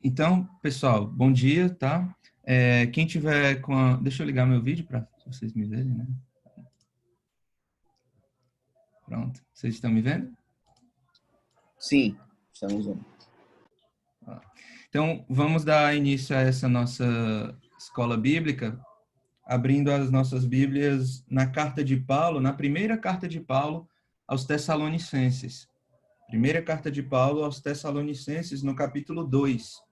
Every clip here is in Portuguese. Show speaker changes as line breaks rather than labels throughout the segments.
Então, pessoal, bom dia, tá? Quem tiver com a... Deixa eu ligar meu vídeo para vocês me verem, né? Pronto. Vocês estão me vendo?
Sim, estamos vendo.
Então, vamos dar início a essa nossa escola bíblica, abrindo as nossas Bíblias na carta de Paulo, na primeira carta de Paulo aos Tessalonicenses. Primeira carta de Paulo aos Tessalonicenses, no capítulo 2.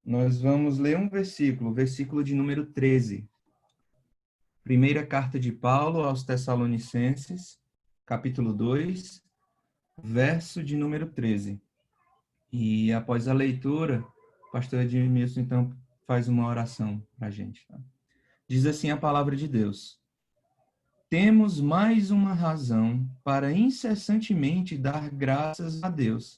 Nós vamos ler um versículo, versículo de número 13. Primeira carta de Paulo aos Tessalonicenses, capítulo 2, verso de número 13. E após a leitura, o pastor Edmilson, então, faz uma oração para a gente. Tá? Diz assim a palavra de Deus: Temos mais uma razão para incessantemente dar graças a Deus.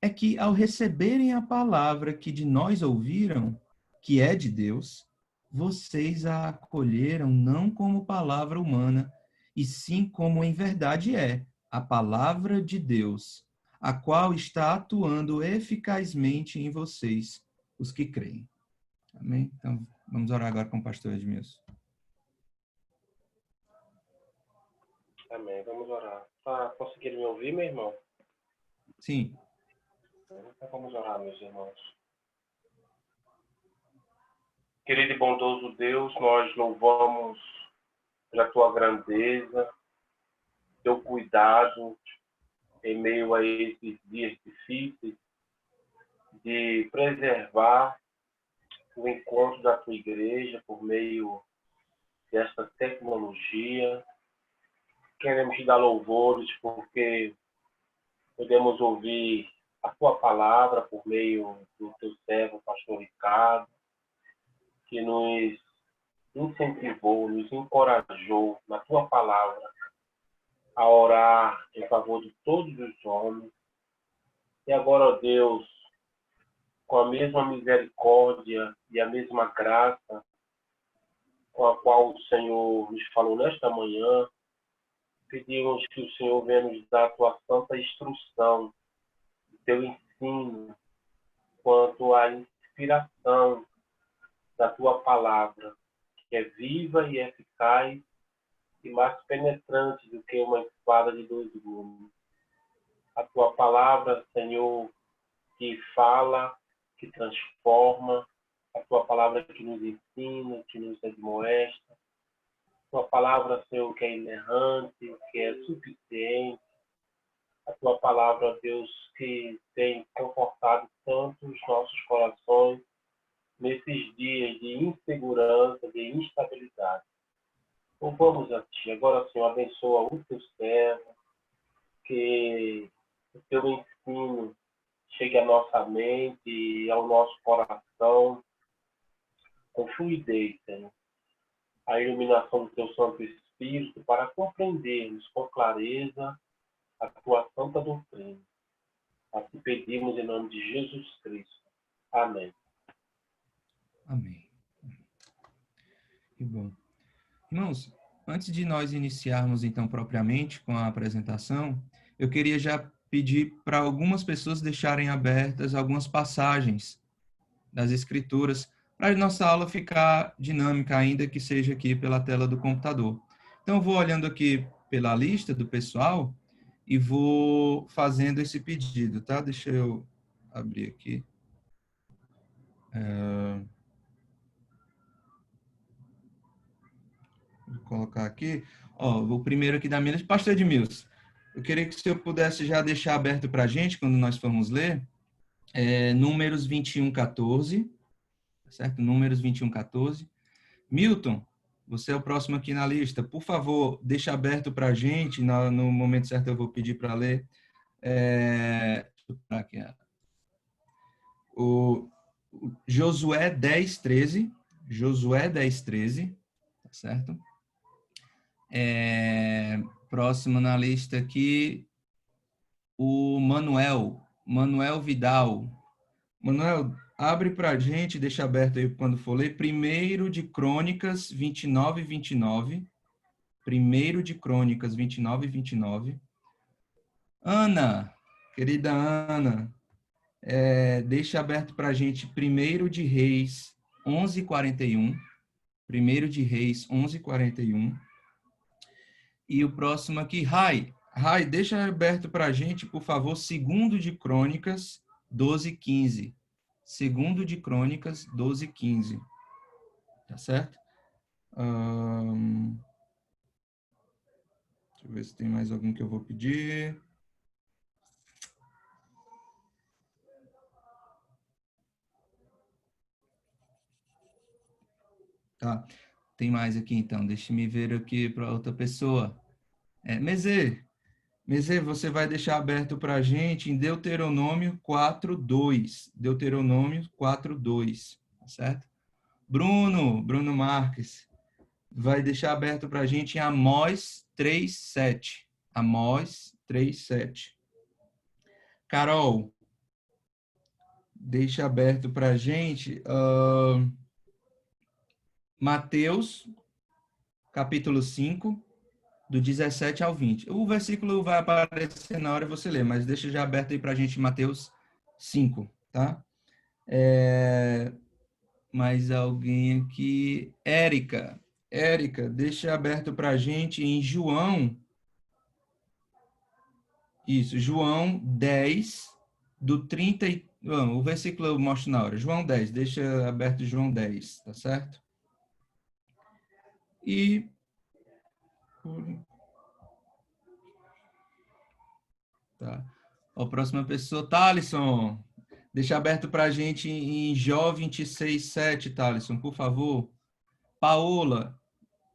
É que, ao receberem a palavra que de nós ouviram, que é de Deus, vocês a acolheram não como palavra humana, e sim como em verdade é, a palavra de Deus, a qual está atuando eficazmente em vocês, os que creem. Amém? Então, vamos orar agora com o pastor Edmilson.
Amém. Vamos orar. Tá conseguindo me ouvir, meu irmão?
Sim.
Então vamos orar, meus irmãos. Querido e bondoso Deus, nós louvamos pela tua grandeza, teu cuidado em meio a esses dias difíceis de preservar o encontro da tua igreja por meio desta tecnologia. Queremos te dar louvores porque podemos ouvir a tua palavra por meio do teu servo, pastor Ricardo, que nos incentivou, nos encorajou na tua palavra a orar em favor de todos os homens. E agora, ó Deus, com a mesma misericórdia e a mesma graça com a qual o Senhor nos falou nesta manhã, pedimos que o Senhor venha nos dar a tua santa instrução, o teu ensino, quanto à inspiração da tua palavra, que é viva e eficaz e mais penetrante do que uma espada de dois gumes. A tua palavra, Senhor, que fala, que transforma, a tua palavra que nos ensina, que nos admoesta, a tua palavra, Senhor, que é inerrante, que é suficiente, a tua palavra, Deus, que tem confortado tanto os nossos corações nesses dias de insegurança, de instabilidade. Louvamos a Ti. Agora, Senhor, abençoa o Teu servo, que o Teu ensino chegue à nossa mente e ao nosso coração com fluidez, Senhor. A iluminação do Teu Santo Espírito para compreendermos com clareza a Tua santa doutrina. Assim pedimos em nome de Jesus Cristo. Amém.
Amém. Que bom. Irmãos, antes de nós iniciarmos, então, propriamente com a apresentação, eu queria já pedir para algumas pessoas deixarem abertas algumas passagens das Escrituras, para a nossa aula ficar dinâmica, ainda que seja aqui pela tela do computador. Então, eu vou olhando aqui pela lista do pessoal e vou fazendo esse pedido, tá? Deixa eu abrir aqui. Vou colocar aqui. Ó, o primeiro aqui da minha lista, pastor Edmilson. Eu queria que o senhor pudesse já deixar aberto para a gente, quando nós formos ler, Números 21:14, certo? Números 21:14. Milton, você é o próximo aqui na lista. Por favor, deixa aberto para a gente. No momento certo eu vou pedir para ler. Aqui, o Josué 10:13. Josué 10:13, tá certo? Próximo na lista aqui, o Manuel Vidal. Manuel, abre para a gente, deixa aberto aí quando for ler, 1º de Crônicas 29:29. 1º de Crônicas 29:29. Ana, querida Ana, Deixa aberto para a gente 1º de Reis 11:41. 1º de Reis 11:41. E o próximo aqui, Rai, deixa aberto para a gente, por favor, 2º de Crônicas 12:15. 2º de Crônicas 12:15. Tá certo? Deixa eu ver se tem mais algum que eu vou pedir. Tá. Tem mais aqui, então. Deixa-me ver aqui para outra pessoa. Mezê, você vai deixar aberto para a gente em Deuteronômio 4:2. Deuteronômio 4:2. Tá certo? Bruno Marques, vai deixar aberto para a gente em Amós 3:7. Amós 3:7. Carol, deixa aberto para a gente Mateus, capítulo 5, do 17 ao 20. O versículo vai aparecer na hora você ler, mas deixa já aberto aí para a gente Mateus 5, tá? Mais alguém aqui? Érica, deixa aberto para a gente em João. Isso, João 10, do 30 e... o versículo eu mostro na hora. João 10, deixa aberto João 10, tá certo? E... Tá. A próxima pessoa, Thalisson. Deixa aberto para a gente em Jó 26:7, Thalisson, por favor. Paola,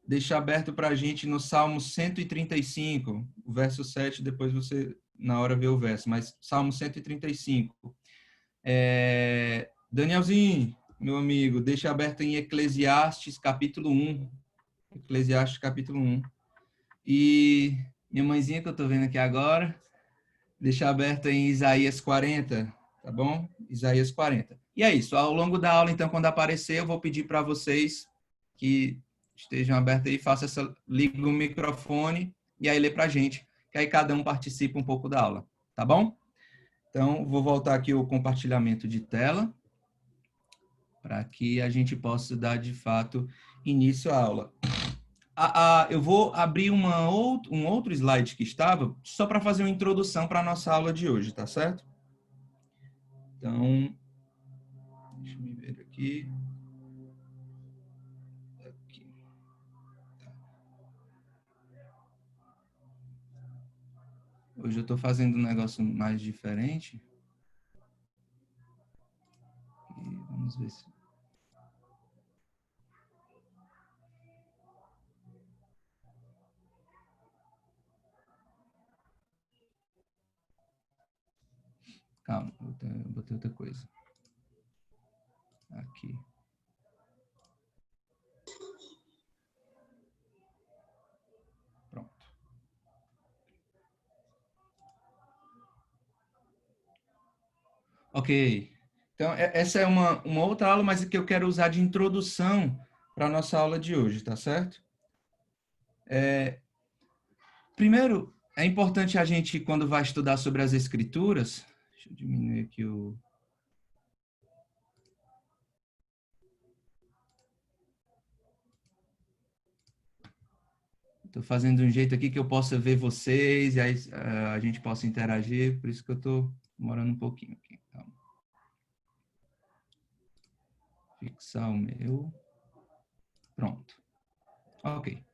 deixa aberto para a gente no Salmo 135, o verso 7, depois você, na hora, vê o verso, mas Salmo 135. Danielzinho, meu amigo, deixa aberto em Eclesiastes, capítulo 1. Eclesiastes, capítulo 1. E minha mãezinha, que eu estou vendo aqui agora, deixa aberto em Isaías 40, tá bom? Isaías 40. E é isso. Ao longo da aula, então, quando aparecer, eu vou pedir para vocês que estejam abertos aí, ligue o microfone e aí lê para a gente, que aí cada um participa um pouco da aula, tá bom? Então, vou voltar aqui o compartilhamento de tela para que a gente possa dar, de fato, início à aula. Eu vou abrir um outro slide que estava, só para fazer uma introdução para a nossa aula de hoje, tá certo? Então, deixa eu ver aqui. Hoje eu estou fazendo um negócio mais diferente. E vamos ver se... Calma, eu botei outra coisa. Aqui. Pronto. Ok. Então, essa é uma outra aula, mas que eu quero usar de introdução para a nossa aula de hoje, tá certo? Primeiro, é importante a gente, quando vai estudar sobre as escrituras... Deixa eu diminuir aqui o... Estou fazendo de um jeito aqui que eu possa ver vocês e aí a gente possa interagir, por isso que eu estou demorando um pouquinho aqui. Calma. Fixar o meu. Pronto. Ok.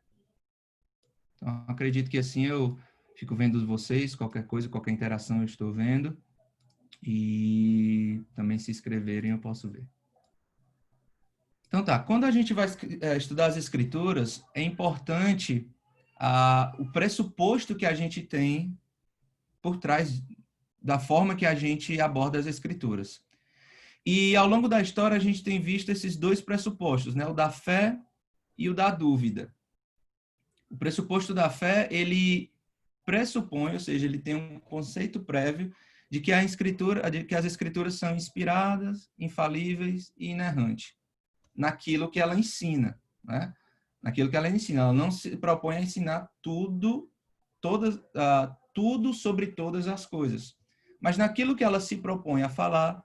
Então, acredito que assim eu fico vendo vocês, qualquer coisa, qualquer interação eu estou vendo. E também se inscreverem eu posso ver. Então tá, quando a gente vai estudar as escrituras, é importante o pressuposto que a gente tem por trás da forma que a gente aborda as escrituras. E ao longo da história a gente tem visto esses dois pressupostos, né? O da fé e o da dúvida. O pressuposto da fé, ele pressupõe, ou seja, ele tem um conceito prévio de que as escrituras são inspiradas, infalíveis e inerrantes naquilo que ela ensina, né? Naquilo que ela ensina. Ela não se propõe a ensinar tudo sobre todas as coisas, Mas naquilo que ela se propõe a falar,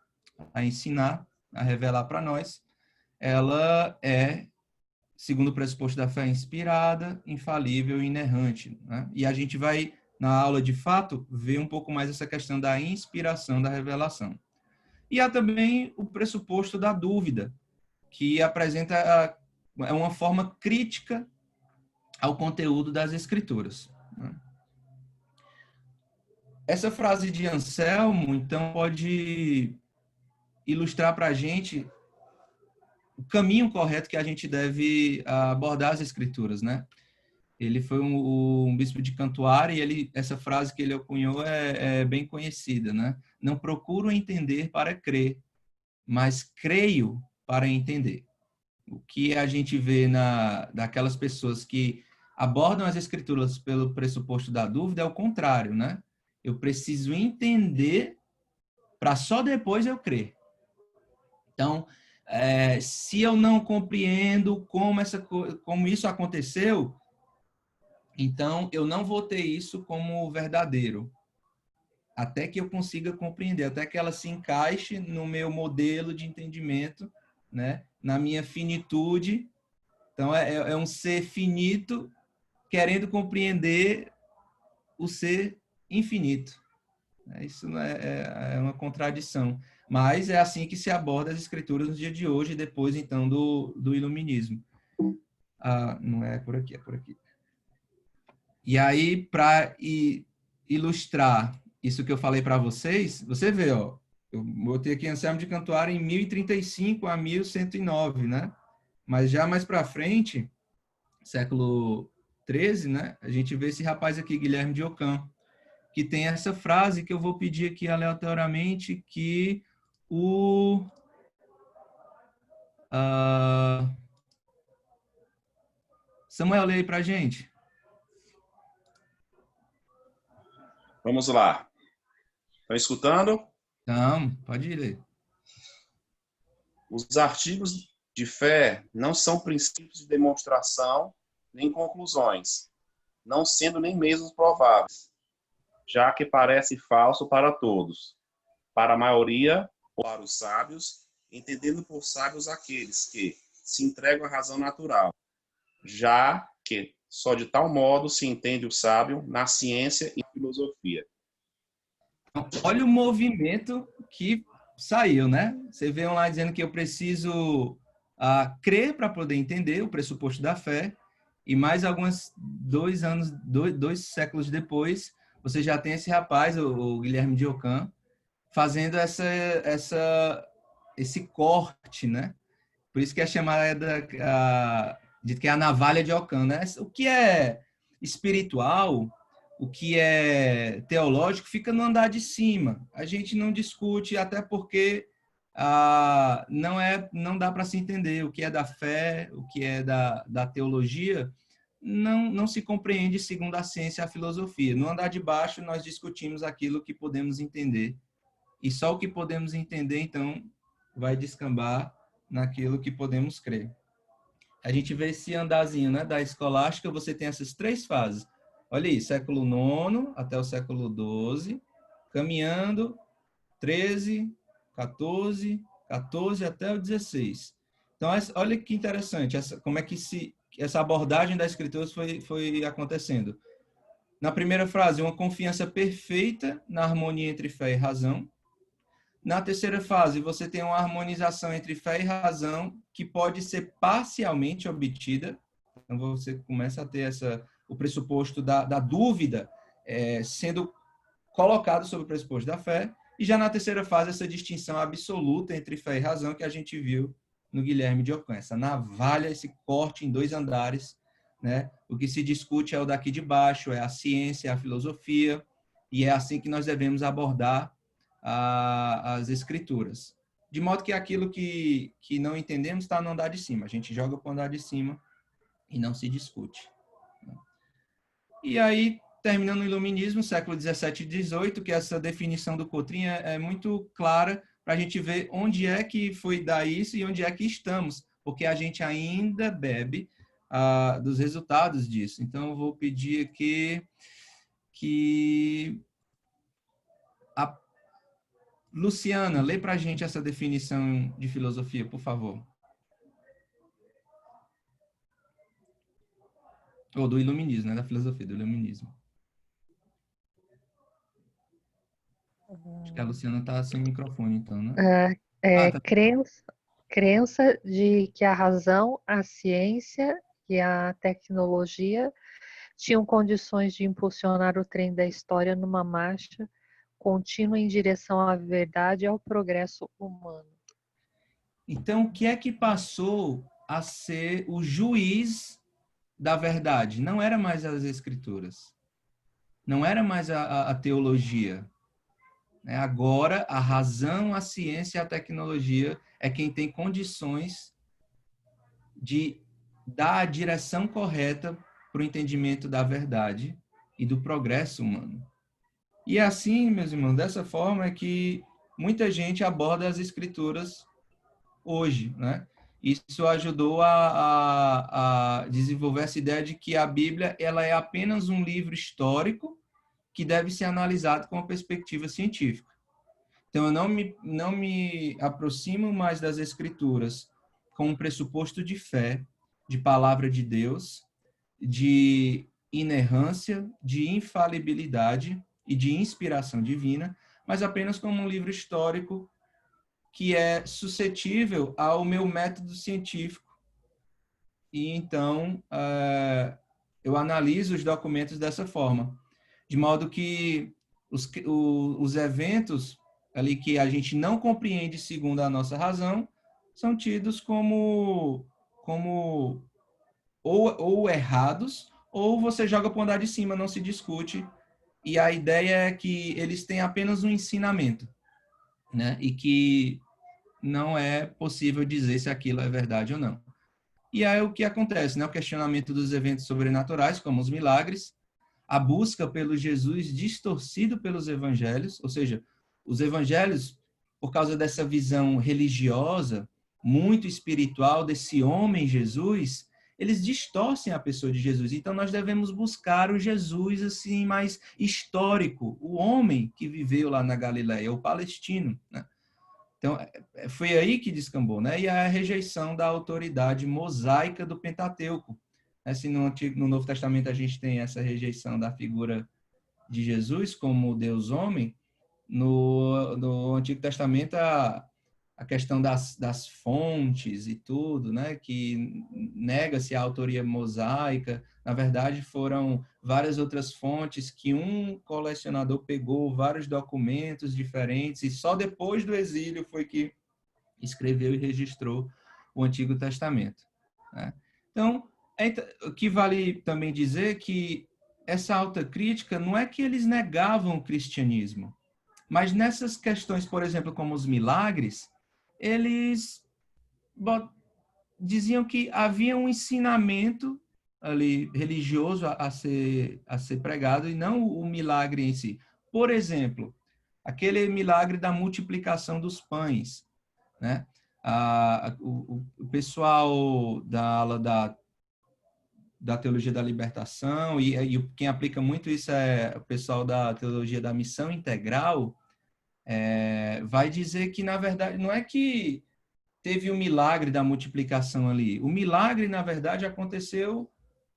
a ensinar, a revelar para nós, ela é, segundo o pressuposto da fé, inspirada, infalível e inerrante, né? E a gente vai, na aula de fato, ver um pouco mais essa questão da inspiração da revelação. E há também o pressuposto da dúvida, que apresenta uma forma crítica ao conteúdo das Escrituras, né? Essa frase de Anselmo, então, pode ilustrar para a gente o caminho correto que a gente deve abordar as Escrituras, né? Ele foi um bispo de Cantuária e essa frase que ele ocunhou é bem conhecida, né? Não procuro entender para crer, mas creio para entender. O que a gente vê daquelas pessoas que abordam as Escrituras pelo pressuposto da dúvida é o contrário, né? Eu preciso entender para só depois eu crer. Então, se eu não compreendo como isso aconteceu, então eu não vou ter isso como verdadeiro, até que eu consiga compreender, até que ela se encaixe no meu modelo de entendimento, né? Na minha finitude. Então, é um ser finito querendo compreender o ser infinito. Isso não é uma contradição. Mas é assim que se aborda as escrituras no dia de hoje, depois, então, do iluminismo. Não é por aqui, é por aqui. E aí, para ilustrar isso que eu falei para vocês, você vê, ó, eu botei aqui Anselmo de Cantuária em 1035 a 1109, né? Mas já mais para frente, século XIII, né? A gente vê esse rapaz aqui, Guilherme de Ockham, que tem essa frase que eu vou pedir aqui aleatoriamente, que o Samuel lê aí para a gente.
Vamos lá. Estão escutando?
Não, pode ler.
Os artigos de fé não são princípios de demonstração nem conclusões, não sendo nem mesmo prováveis, já que parece falso para todos, para a maioria ou para os sábios, entendendo por sábios aqueles que se entregam à razão natural, já que só de tal modo se entende o sábio na ciência e filosofia.
Olha o movimento que saiu, né? Você vê lá dizendo que eu preciso crer para poder entender o pressuposto da fé, e mais alguns 2 séculos depois, você já tem esse rapaz, o Guilherme de Ockham, fazendo esse corte, né? Por isso que é chamada de que é a navalha de Ockham, né? O que é espiritual, o que é teológico, fica no andar de cima. A gente não discute, até porque não dá para se entender o que é da fé, o que é da teologia, não se compreende segundo a ciência e a filosofia. No andar de baixo, nós discutimos aquilo que podemos entender. E só o que podemos entender, então, vai descambar naquilo que podemos crer. A gente vê esse andarzinho, né, da escolástica, você tem essas 3 fases. Olha aí, século IX até o século XII, caminhando 13, 14, 14 até o 16. Então, olha que interessante, como é que essa abordagem da escritura foi acontecendo. Na primeira frase, uma confiança perfeita na harmonia entre fé e razão. Na terceira fase, você tem uma harmonização entre fé e razão que pode ser parcialmente obtida. Então, você começa a ter o pressuposto da dúvida sendo colocado sobre o pressuposto da fé. E já na terceira fase, essa distinção absoluta entre fé e razão que a gente viu no Guilherme de Ockham. Essa navalha, esse corte em 2 andares, né? O que se discute é o daqui de baixo, é a ciência, a filosofia, e é assim que nós devemos abordar as escrituras. De modo que aquilo que não entendemos está no andar de cima. A gente joga para o andar de cima e não se discute. E aí, terminando o iluminismo, século XVII e XVIII, que essa definição do Coutrin é muito clara para a gente ver onde é que foi dar isso e onde é que estamos, porque a gente ainda bebe dos resultados disso. Então, eu vou pedir aqui que Luciana, lê para a gente essa definição de filosofia, por favor. Ou do iluminismo, né? Da filosofia, do iluminismo. Acho que a Luciana está sem microfone, então, né? Tá.
Crença de que a razão, a ciência e a tecnologia tinham condições de impulsionar o trem da história numa marcha contínua em direção à verdade e ao progresso humano.
Então, o que é que passou a ser o juiz da verdade? Não era mais as escrituras. Não era mais a teologia. Agora, a razão, a ciência e a tecnologia é quem tem condições de dar a direção correta para o entendimento da verdade e do progresso humano. E assim, meus irmãos, dessa forma é que muita gente aborda as escrituras hoje, né? Isso ajudou a desenvolver essa ideia de que a Bíblia ela é apenas um livro histórico que deve ser analisado com uma perspectiva científica. Então, eu não me aproximo mais das Escrituras com um pressuposto de fé, de palavra de Deus, de inerrância, de infalibilidade e de inspiração divina, mas apenas como um livro histórico que é suscetível ao meu método científico. E então, eu analiso os documentos dessa forma, de modo que os eventos ali que a gente não compreende segundo a nossa razão são tidos como ou errados, ou você joga para o andar de cima, não se discute, e a ideia é que eles têm apenas um ensinamento, né? E que não é possível dizer se aquilo é verdade ou não. E aí o que acontece, né? O questionamento dos eventos sobrenaturais, como os milagres, a busca pelo Jesus distorcido pelos evangelhos, ou seja, os evangelhos, por causa dessa visão religiosa, muito espiritual desse homem Jesus, eles distorcem a pessoa de Jesus. Então nós devemos buscar o Jesus assim mais histórico, o homem que viveu lá na Galileia, o palestino, né? Então, foi aí que descambou, né? E a rejeição da autoridade mosaica do Pentateuco. Se no Novo Testamento a gente tem essa rejeição da figura de Jesus como Deus homem, no Antigo Testamento a questão das fontes e tudo, né? Que nega-se a autoria mosaica. Na verdade, foram várias outras fontes que um colecionador pegou vários documentos diferentes e só depois do exílio foi que escreveu e registrou o Antigo Testamento, né? Então, o que vale também dizer que essa autocrítica não é que eles negavam o cristianismo, mas nessas questões, por exemplo, como os milagres, eles diziam que havia um ensinamento ali religioso a ser pregado e não o milagre em si. Por exemplo, aquele milagre da multiplicação dos pães, né? O pessoal da aula da teologia da libertação e quem aplica muito isso é o pessoal da teologia da missão integral, vai dizer que, na verdade, não é que teve o milagre da multiplicação ali. O milagre, na verdade, aconteceu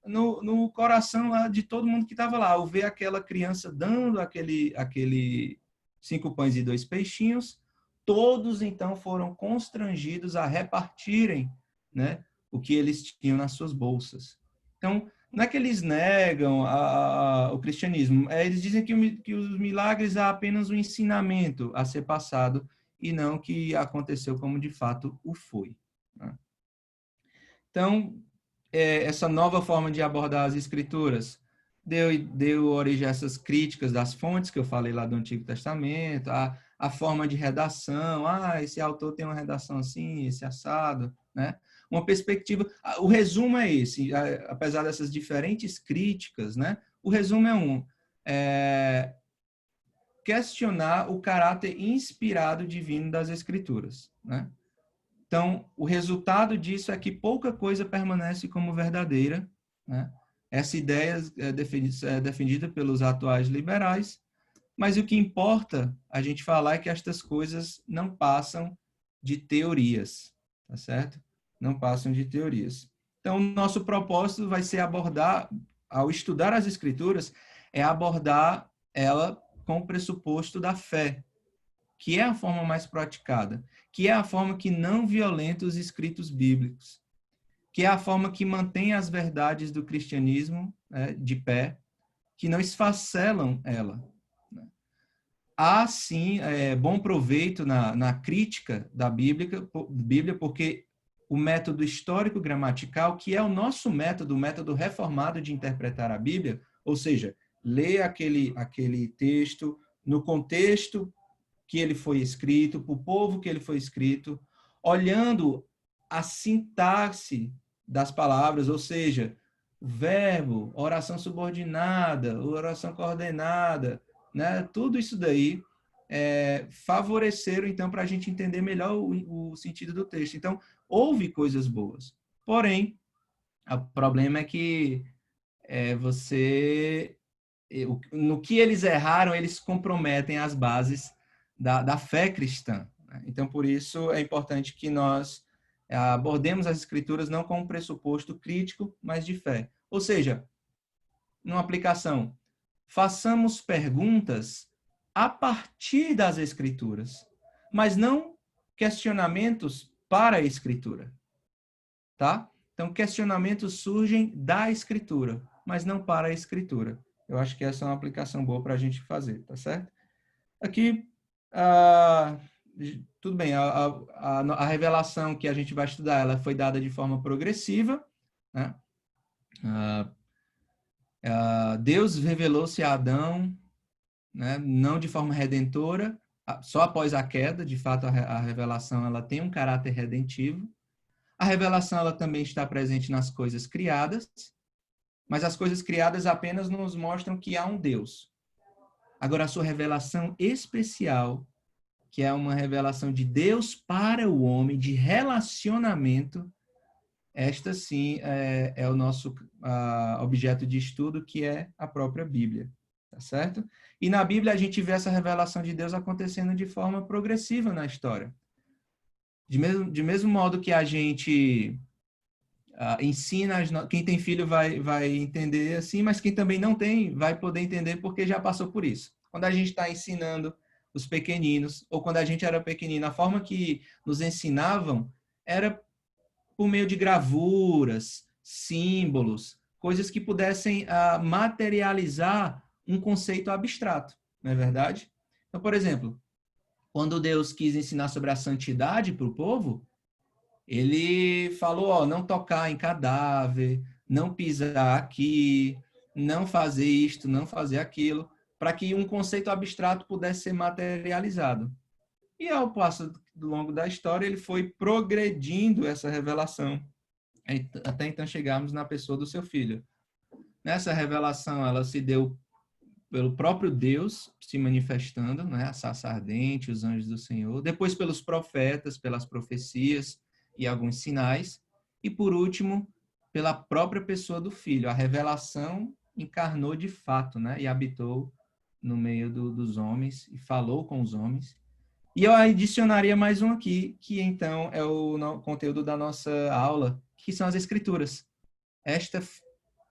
no coração lá de todo mundo que estava lá. Ao ver aquela criança dando aquele 5 pães e 2 peixinhos, todos, então, foram constrangidos a repartirem, né, o que eles tinham nas suas bolsas. Então, não é que eles negam o cristianismo, eles dizem que os milagres há apenas um ensinamento a ser passado e não que aconteceu como de fato o foi, né? Então, essa nova forma de abordar as escrituras deu origem a essas críticas das fontes que eu falei lá do Antigo Testamento, a forma de redação, esse autor tem uma redação assim, esse assado, né? Uma perspectiva, o resumo é esse, apesar dessas diferentes críticas, né? O resumo é questionar o caráter inspirado divino das Escrituras, né? Então, o resultado disso é que pouca coisa permanece como verdadeira, né? Essa ideia é defendida pelos atuais liberais, mas o que importa a gente falar é que estas coisas não passam de teorias, tá certo? Não passam de teorias. Então, o nosso propósito vai ser abordar, ao estudar as Escrituras, é abordar ela com o pressuposto da fé, que é a forma mais praticada, que é a forma que não violenta os escritos bíblicos, que é a forma que mantém as verdades do cristianismo, né, de pé, que não esfacelam ela. Há, sim, bom proveito na crítica da Bíblia, porque o método histórico-gramatical, que é o nosso método, o método reformado de interpretar a Bíblia, ou seja, ler aquele texto no contexto que ele foi escrito, para o povo que ele foi escrito, olhando a sintaxe das palavras, ou seja, verbo, oração subordinada, oração coordenada, né? Tudo isso daí favoreceram, então, para a gente entender melhor o sentido do texto. Então, houve coisas boas. Porém, o problema é que no que eles erraram, eles comprometem as bases da fé cristã. Então, por isso, é importante que nós abordemos as Escrituras não como um pressuposto crítico, mas de fé. Ou seja, numa aplicação, façamos perguntas a partir das Escrituras, mas não questionamentos para a Escritura, tá? Então, questionamentos surgem da Escritura, mas não para a Escritura. Eu acho que essa é uma aplicação boa para a gente fazer, tá certo? Aqui, tudo bem, a revelação que a gente vai estudar, ela foi dada de forma progressiva, né? Deus revelou-se a Adão, né? Não de forma redentora, só após a queda. De fato, a revelação ela tem um caráter redentivo. A revelação ela também está presente nas coisas criadas, mas as coisas criadas apenas nos mostram que há um Deus. Agora, a sua revelação especial, que é uma revelação de Deus para o homem, de relacionamento, esta sim é o nosso objeto de estudo, que é a própria Bíblia, tá certo? E na Bíblia a gente vê essa revelação de Deus acontecendo de forma progressiva na história. De mesmo modo que a gente ensina, quem tem filho vai entender assim, mas quem também não tem vai poder entender porque já passou por isso. Quando a gente está ensinando os pequeninos, ou quando a gente era pequenino, a forma que nos ensinavam era por meio de gravuras, símbolos, coisas que pudessem materializar um conceito abstrato, não é verdade? Então, por exemplo, quando Deus quis ensinar sobre a santidade para o povo, ele falou, não tocar em cadáver, não pisar aqui, não fazer isto, não fazer aquilo, para que um conceito abstrato pudesse ser materializado. E ao passo do longo da história, ele foi progredindo essa revelação, até então chegarmos na pessoa do seu filho. Nessa revelação, ela se deu pelo próprio Deus se manifestando, né? A sarça ardente, os anjos do Senhor, depois pelos profetas, pelas profecias e alguns sinais, e por último, pela própria pessoa do Filho. A revelação encarnou de fato, né? E habitou no meio dos homens e falou com os homens. E eu adicionaria mais um aqui, que então é o conteúdo da nossa aula, que são as Escrituras. Esta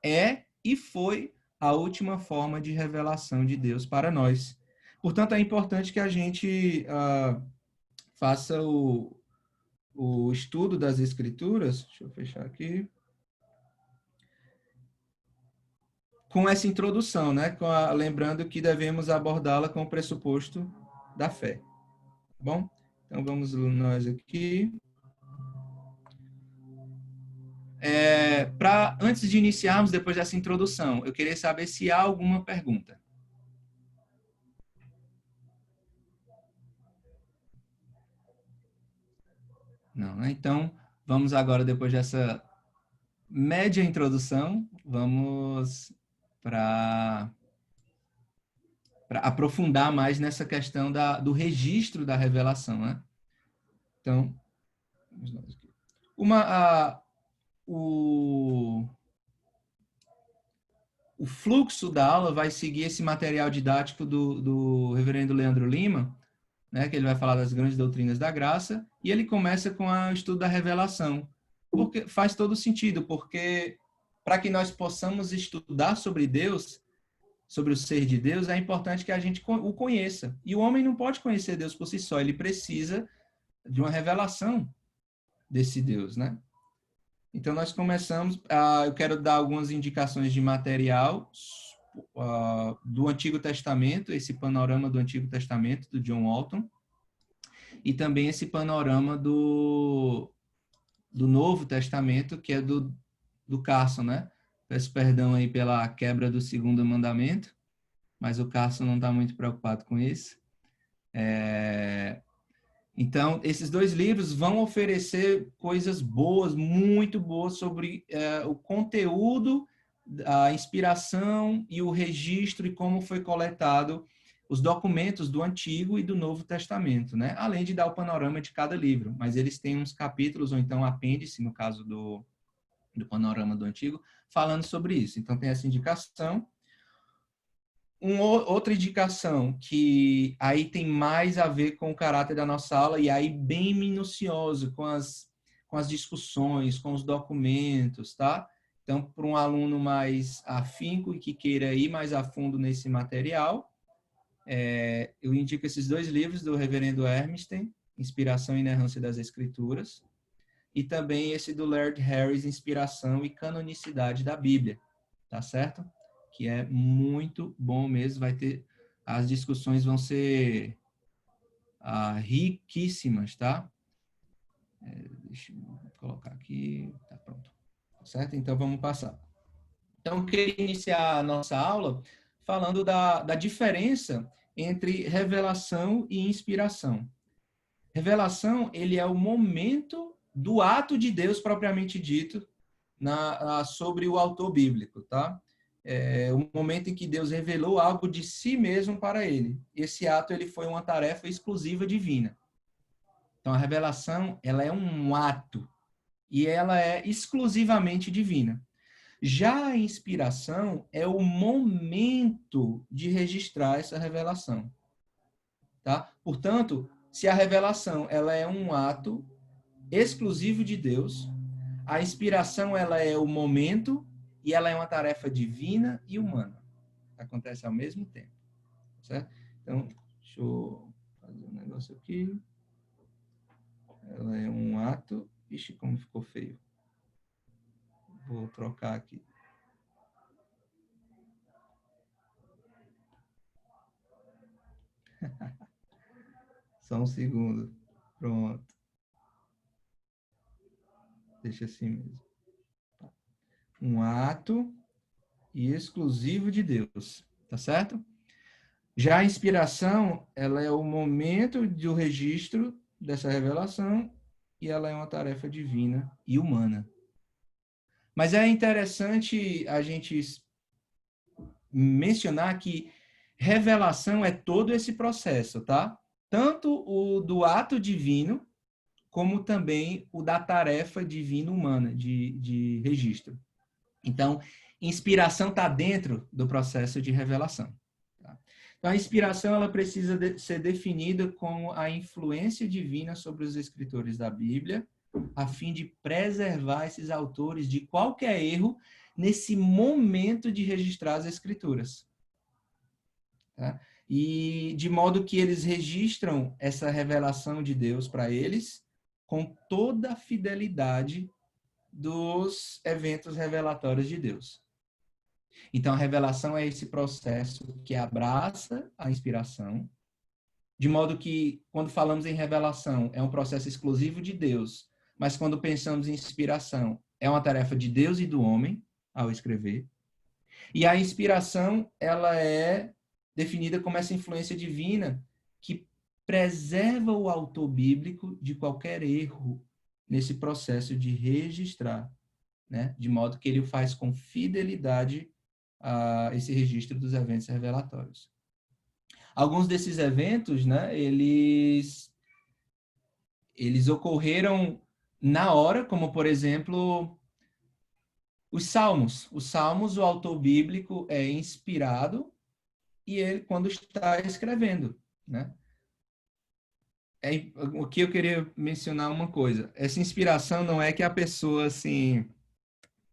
é e foi a última forma de revelação de Deus para nós. Portanto, é importante que a gente faça o estudo das Escrituras. Deixa eu fechar aqui. Com essa introdução, né? Lembrando que devemos abordá-la com o pressuposto da fé. Tá bom? Então, vamos nós aqui. Antes de iniciarmos, depois dessa introdução, eu queria saber se há alguma pergunta. Não, né? Então, vamos agora, depois dessa média introdução, vamos para aprofundar mais nessa questão do registro da revelação, né? Então, o fluxo da aula vai seguir esse material didático do reverendo Leandro Lima, né, que ele vai falar das grandes doutrinas da graça, e ele começa com o estudo da revelação. Porque faz todo sentido, porque para que nós possamos estudar sobre Deus, sobre o ser de Deus, é importante que a gente o conheça. E o homem não pode conhecer Deus por si só, ele precisa de uma revelação desse Deus, né? Então, nós começamos, eu quero dar algumas indicações de material do Antigo Testamento, esse panorama do Antigo Testamento, do John Walton, e também esse panorama do Novo Testamento, que é do Carson, né? Peço perdão aí pela quebra do segundo mandamento, mas o Carson não está muito preocupado com isso. Então, esses dois livros vão oferecer coisas boas, muito boas, sobre o conteúdo, a inspiração e o registro e como foi coletado os documentos do Antigo e do Novo Testamento, né? Além de dar o panorama de cada livro. Mas eles têm uns capítulos, ou então apêndice, no caso do panorama do Antigo, falando sobre isso. Então, tem essa indicação. Outra indicação que aí tem mais a ver com o caráter da nossa aula, e aí bem minucioso, com as discussões, com os documentos, tá? Então, para um aluno mais afinco e que queira ir mais a fundo nesse material, eu indico esses dois livros do reverendo Hermiston, Inspiração e Inerrância das Escrituras, e também esse do Laird Harris, Inspiração e Canonicidade da Bíblia, tá certo? Que é muito bom mesmo, as discussões vão ser riquíssimas, tá? Deixa eu colocar aqui, tá pronto, tá certo? Então, vamos passar. Então, eu queria iniciar a nossa aula falando da diferença entre revelação e inspiração. Revelação, ele é o momento do ato de Deus propriamente dito sobre o autor bíblico, tá? É o momento em que Deus revelou algo de si mesmo para ele. Esse ato ele foi uma tarefa exclusiva divina. Então, a revelação ela é um ato e ela é exclusivamente divina. Já a inspiração é o momento de registrar essa revelação. Tá? Portanto, se a revelação ela é um ato exclusivo de Deus, a inspiração ela é o momento e ela é uma tarefa divina e humana. Acontece ao mesmo tempo. Certo? Então, deixa eu fazer um negócio aqui. Ela é um ato... Ixi, como ficou feio. Vou trocar aqui. Só um segundo. Pronto. Deixa assim mesmo. Um ato exclusivo de Deus. Tá certo? Já a inspiração, ela é o momento do registro dessa revelação e ela é uma tarefa divina e humana. Mas é interessante a gente mencionar que revelação é todo esse processo, tá? Tanto o do ato divino, como também o da tarefa divina humana, de registro. Então, inspiração está dentro do processo de revelação. Tá? Então, a inspiração ela precisa ser definida como a influência divina sobre os escritores da Bíblia, a fim de preservar esses autores de qualquer erro nesse momento de registrar as escrituras. Tá? E de modo que eles registram essa revelação de Deus para eles com toda a fidelidade dos eventos revelatórios de Deus. Então, a revelação é esse processo que abraça a inspiração, de modo que, quando falamos em revelação, é um processo exclusivo de Deus, mas quando pensamos em inspiração, é uma tarefa de Deus e do homem, ao escrever. E a inspiração, ela é definida como essa influência divina que preserva o autor bíblico de qualquer erro nesse processo de registrar, né? De modo que ele faz com fidelidade esse registro dos eventos revelatórios. Alguns desses eventos, né, eles ocorreram na hora, como, por exemplo, Os Salmos, o autor bíblico é inspirado e ele quando está escrevendo, né? O que eu queria mencionar uma coisa. Essa inspiração não é que a pessoa assim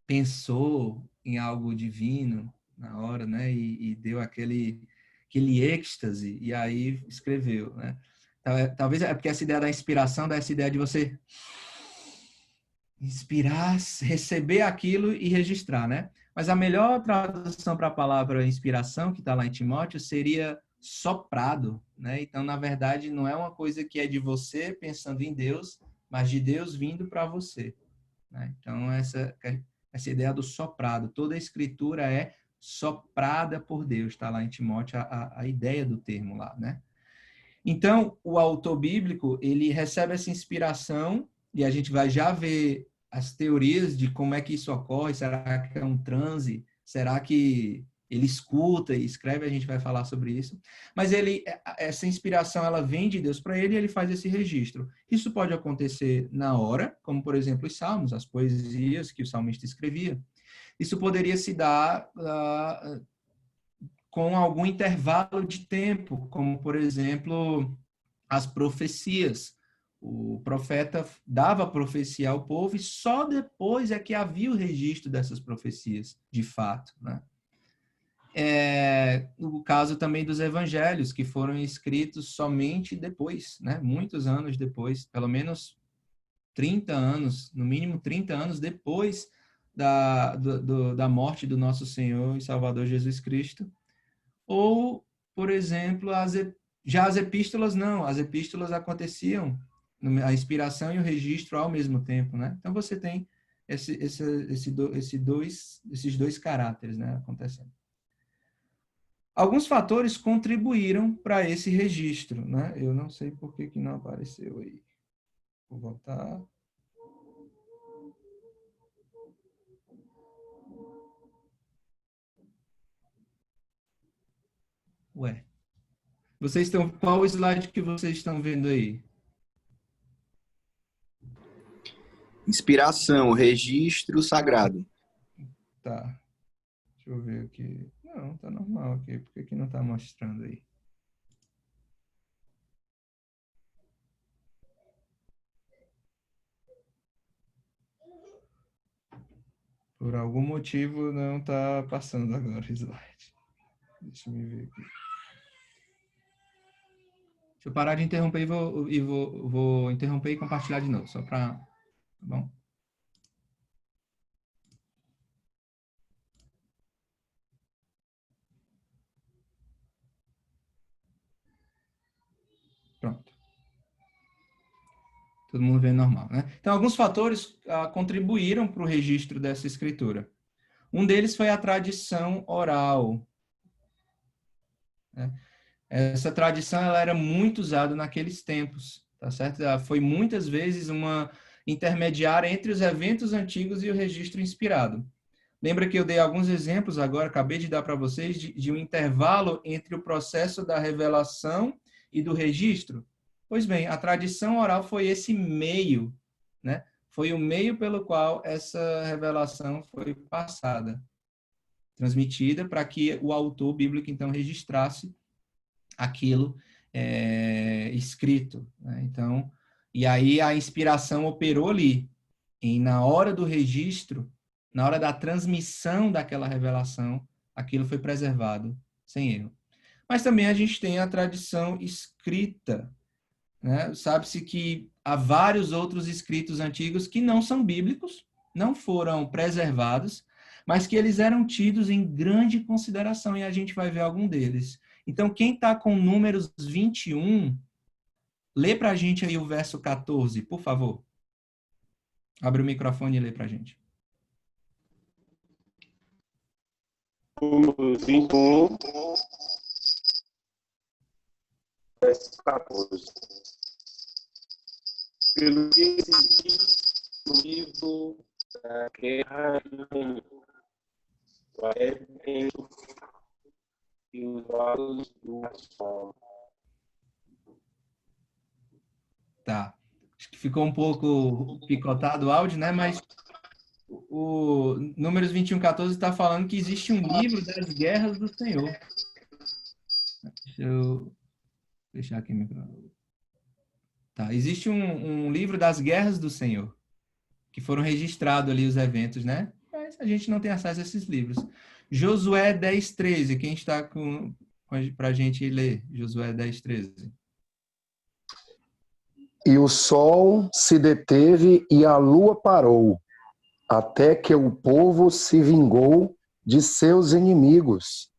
pensou em algo divino na hora, né? E deu aquele êxtase e aí escreveu, né? Talvez é porque essa ideia da inspiração dá essa ideia de você inspirar, receber aquilo e registrar, né? Mas a melhor tradução para a palavra inspiração, que está lá em Timóteo, seria soprado, né? Então, na verdade, não é uma coisa que é de você pensando em Deus, mas de Deus vindo para você, né? Então, essa ideia do soprado, toda a escritura é soprada por Deus, está lá em Timóteo a ideia do termo lá, né? Então, o autor bíblico, ele recebe essa inspiração e a gente vai já ver as teorias de como é que isso ocorre. Será que é um transe? Será que ele escuta e escreve? A gente vai falar sobre isso. Mas essa inspiração, ela vem de Deus para ele e ele faz esse registro. Isso pode acontecer na hora, como, por exemplo, os salmos, as poesias que o salmista escrevia. Isso poderia se dar com algum intervalo de tempo, como, por exemplo, as profecias. O profeta dava profecia ao povo e só depois é que havia o registro dessas profecias, de fato, né? O caso também dos evangelhos, que foram escritos somente depois, né? Muitos anos depois, pelo menos 30 anos, no mínimo 30 anos depois da morte do nosso Senhor e Salvador Jesus Cristo. Ou, por exemplo, já as epístolas não, as epístolas aconteciam, a inspiração e o registro ao mesmo tempo, né? Então você tem esses dois caráteres, né, acontecendo. Alguns fatores contribuíram para esse registro, né? Eu não sei por que não apareceu aí. Vou voltar. Ué. Qual o slide que vocês estão vendo aí?
Inspiração, registro sagrado.
Tá. Deixa eu ver aqui. Não, tá normal aqui. Por que não tá mostrando aí? Por algum motivo não tá passando agora o slide. Deixa eu ver aqui. Deixa eu parar de interromper e vou interromper e compartilhar de novo, só para... Tá bom? Pronto. Todo mundo vê normal, né? Então, alguns fatores contribuíram para o registro dessa escritura. Um deles foi a tradição oral, né? Essa tradição ela era muito usada naqueles tempos, tá certo? Ela foi muitas vezes uma intermediária entre os eventos antigos e o registro inspirado. Lembra que eu dei alguns exemplos agora, acabei de dar para vocês, de um intervalo entre o processo da revelação e do registro? Pois bem, a tradição oral foi esse meio, né? Foi o meio pelo qual essa revelação foi passada, transmitida para que o autor bíblico, então, registrasse aquilo escrito, né? Então, e aí a inspiração operou ali, e na hora do registro, na hora da transmissão daquela revelação, aquilo foi preservado sem erro. Mas também a gente tem a tradição escrita, né? Sabe-se que há vários outros escritos antigos que não são bíblicos, não foram preservados, mas que eles eram tidos em grande consideração, e a gente vai ver algum deles. Então, quem está com Números 21, lê para a gente aí o verso 14, por favor. Abre o microfone e lê para a gente.
Número 21, verso 14. Pelo que se diz no livro da guerra do reino, e os olhos do som.
Tá. Acho que ficou um pouco picotado o áudio, né? Mas o Números 21:14 está falando que existe um livro das guerras do Senhor. Deixa eu fechar aqui. Tá, existe um livro das guerras do Senhor, que foram registrados ali os eventos, né? Mas a gente não tem acesso a esses livros. Josué 10:13, quem está para a gente ler? Josué 10:13.
E o sol se deteve e a lua parou, até que o povo se vingou de seus inimigos.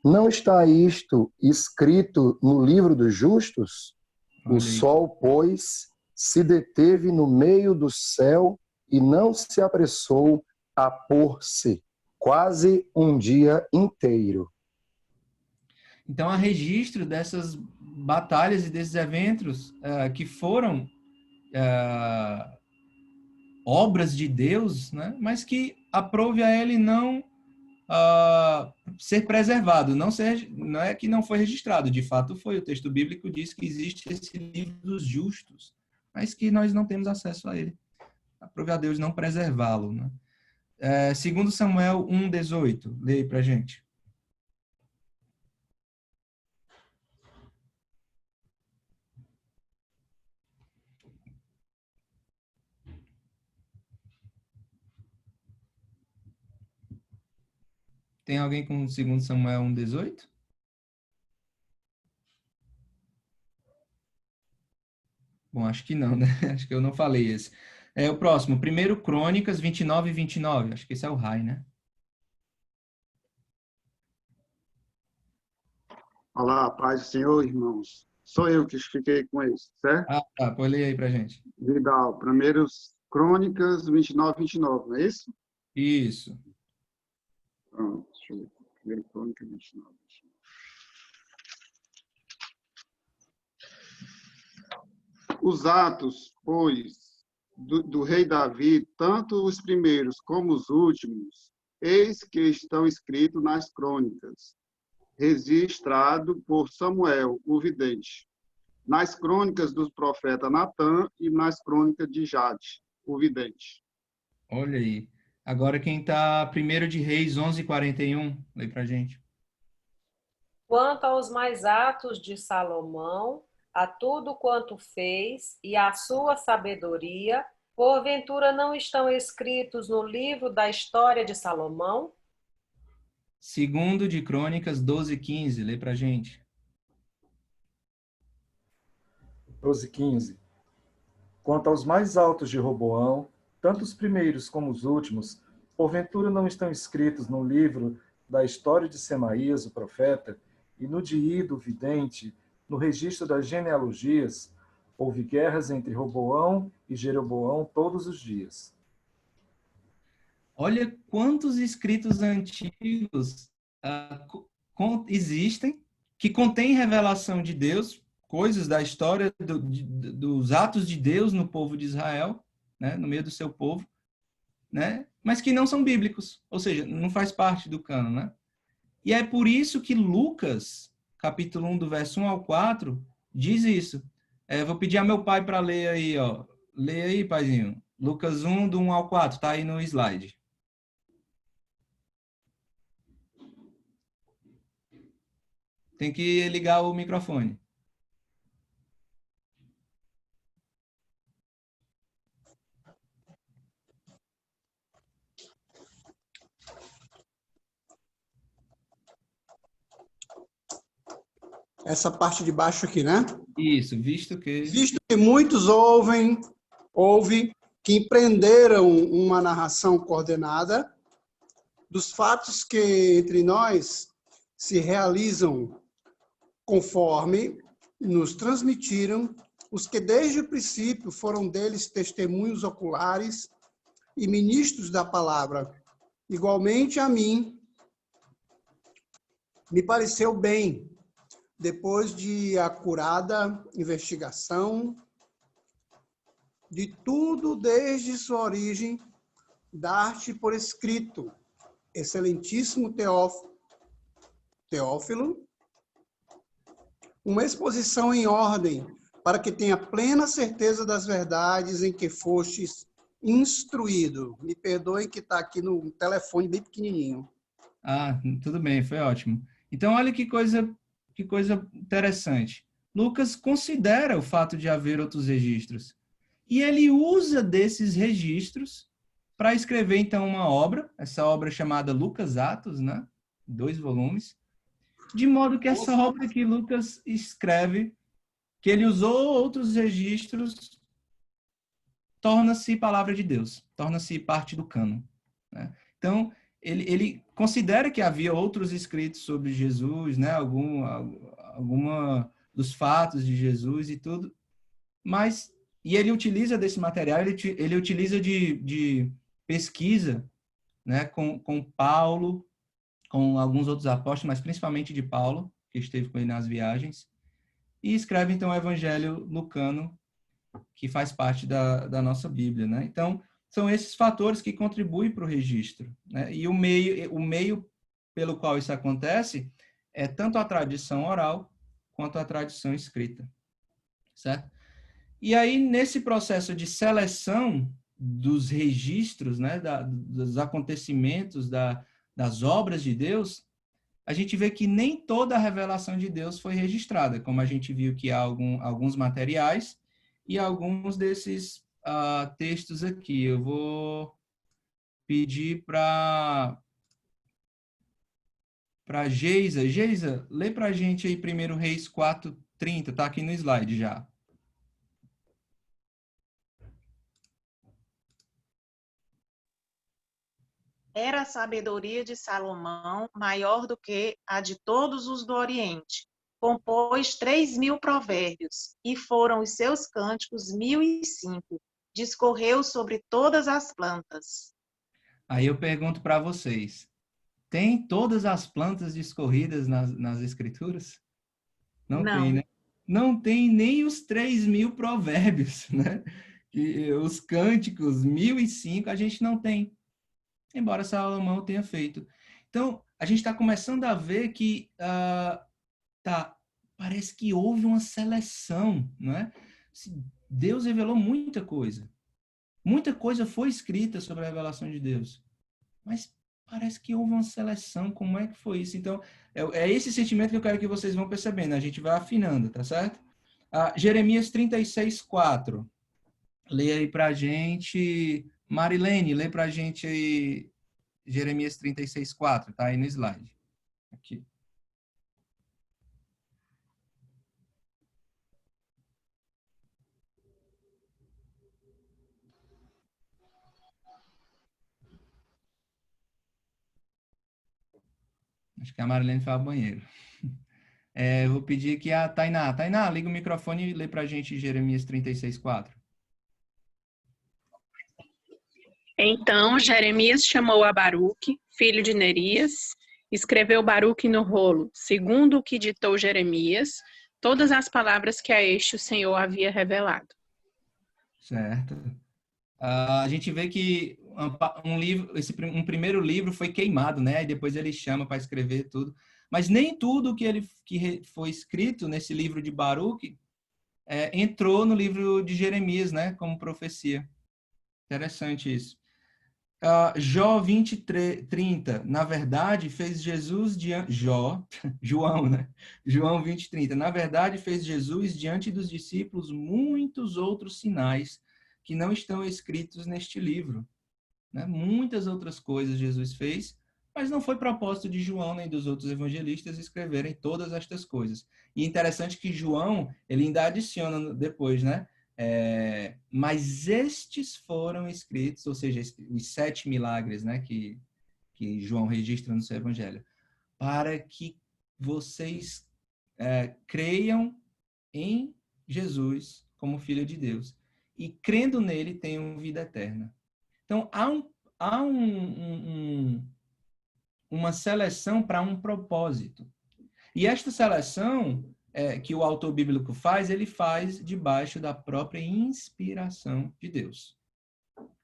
Não está isto escrito no livro dos justos?
Olha
O
aí.
sol, pois, se deteve no meio do céu e não se apressou a pôr-se, quase um dia inteiro.
Então, há registro dessas batalhas e desses eventos que foram obras de Deus, né? Mas que aprove a ele não ser preservado, não é que não foi registrado, de fato foi. O texto bíblico diz que existe esse livro dos justos, mas que nós não temos acesso a ele. Aprove a Deus não preservá-lo, né? 2 Samuel 1:18, leia para a gente. Tem alguém com 2 Samuel 1:18? Bom, acho que não, né? Acho que eu não falei esse. O próximo, 1 Crônicas 29:29. Acho que esse é o Rai, né?
Olá, paz do Senhor, irmãos. Sou eu que fiquei com isso, certo?
Ah, tá. Pode ler aí pra gente.
Vidal, 1 Crônicas 29:29, não é isso?
Isso.
Pronto, deixa eu ver. 1 Crônicas 29:29. Os atos, pois, do rei Davi, tanto os primeiros como os últimos, eis que estão escritos nas crônicas, registrado por Samuel, o vidente, nas crônicas do profeta Natã e nas crônicas de Jade, o vidente.
Olha aí. Agora quem tá 1 de Reis 11:41, lê pra gente.
Quanto aos mais atos de Salomão, a tudo quanto fez e a sua sabedoria, porventura não estão escritos no livro da história de Salomão?
2 de Crônicas 12:15, lê pra gente.
12:15. Quanto aos mais altos de Roboão, tanto os primeiros como os últimos, porventura não estão escritos no livro da história de Semaías, o profeta, e no de Ido, o vidente, no registro das genealogias. Houve guerras entre Roboão e Jeroboão todos os dias.
Olha quantos escritos antigos existem que contêm revelação de Deus, coisas da história dos atos de Deus no povo de Israel, né, no meio do seu povo, né, mas que não são bíblicos, ou seja, não faz parte do cânon, né? E é por isso que Lucas, capítulo 1, do verso 1 ao 4, diz isso. Vou pedir a meu pai para ler aí, ó. Lê aí, paizinho. Lucas 1, do 1 ao 4, tá aí no slide. Tem que ligar o microfone.
Essa parte de baixo aqui, né?
Isso, visto que
muitos ouvem que empreenderam uma narração coordenada dos fatos que entre nós se realizam conforme nos transmitiram os que desde o princípio foram deles testemunhos oculares e ministros da palavra. Igualmente a mim, me pareceu bem, depois de acurada investigação de tudo desde sua origem, dar-te por escrito, excelentíssimo Teófilo, uma exposição em ordem, para que tenha plena certeza das verdades em que fostes instruído. Me perdoem que está aqui no telefone bem pequenininho.
Ah, tudo bem, foi ótimo. Então, olha que coisa interessante. Lucas considera o fato de haver outros registros. E ele usa desses registros para escrever, então, uma obra, essa obra chamada Lucas Atos, né? 2 volumes, de modo que essa obra que Lucas escreve, que ele usou outros registros, torna-se palavra de Deus, torna-se parte do cânon, né? Então, ele considera que havia outros escritos sobre Jesus, né? Alguma dos fatos de Jesus e tudo, mas e ele utiliza desse material, ele utiliza de pesquisa, né? Com Paulo, com alguns outros apóstolos, mas principalmente de Paulo, que esteve com ele nas viagens, e escreve então o Evangelho Lucano, que faz parte da nossa Bíblia, né? Então, são esses fatores que contribuem para o registro, né? E o meio pelo qual isso acontece é tanto a tradição oral quanto a tradição escrita, certo? E aí, nesse processo de seleção dos registros, né, dos acontecimentos, das obras de Deus, a gente vê que nem toda a revelação de Deus foi registrada, como a gente viu que há alguns materiais e alguns desses textos aqui. Eu vou pedir para Geisa. Geisa, lê para a gente aí 1 Reis 4:30, tá aqui no slide já.
Era a sabedoria de Salomão maior do que a de todos os do Oriente. Compôs 3.000 provérbios, e foram os seus cânticos 1.005. Discorreu sobre todas as plantas.
Aí eu pergunto para vocês, tem todas as plantas discorridas nas Escrituras? Não tem, né? Não tem nem os 3.000 provérbios, né? Os cânticos 1.005 a gente não tem, embora Salomão tenha feito. Então, a gente está começando a ver que parece que houve uma seleção, não é? Deus revelou muita coisa. Muita coisa foi escrita sobre a revelação de Deus. Mas parece que houve uma seleção. Como é que foi isso? Então, é esse sentimento que eu quero que vocês vão percebendo. A gente vai afinando, tá certo? Jeremias 36:4. Lê aí pra gente. Marilene, lê pra gente aí Jeremias 36:4. Tá aí no slide. Aqui. Acho que a Marilene foi ao banheiro. Eu vou pedir aqui a Tainá. Tainá, liga o microfone e lê pra gente Jeremias 36:4.
Então Jeremias chamou a Baruque, filho de Nerias, escreveu Baruque no rolo, segundo o que ditou Jeremias, todas as palavras que a este o Senhor havia revelado.
Certo. A gente vê que um primeiro livro foi queimado, né? E depois ele chama para escrever tudo. Mas nem tudo que foi escrito nesse livro de Baruque entrou no livro de Jeremias, né? Como profecia. Interessante isso. Jó 20:30, na verdade, fez Jesus diante... João, né? João 20:30, na verdade, fez Jesus diante dos discípulos muitos outros sinais que não estão escritos neste livro, né? Muitas outras coisas Jesus fez, mas não foi propósito de João nem dos outros evangelistas escreverem todas estas coisas. E interessante que João, ele ainda adiciona depois, né? Mas estes foram escritos, ou seja, os 7 milagres, né, que João registra no seu evangelho, para que vocês creiam em Jesus como Filho de Deus e, crendo nele, tenham vida eterna. Então, há uma seleção para um propósito. E esta seleção que o autor bíblico faz, ele faz debaixo da própria inspiração de Deus.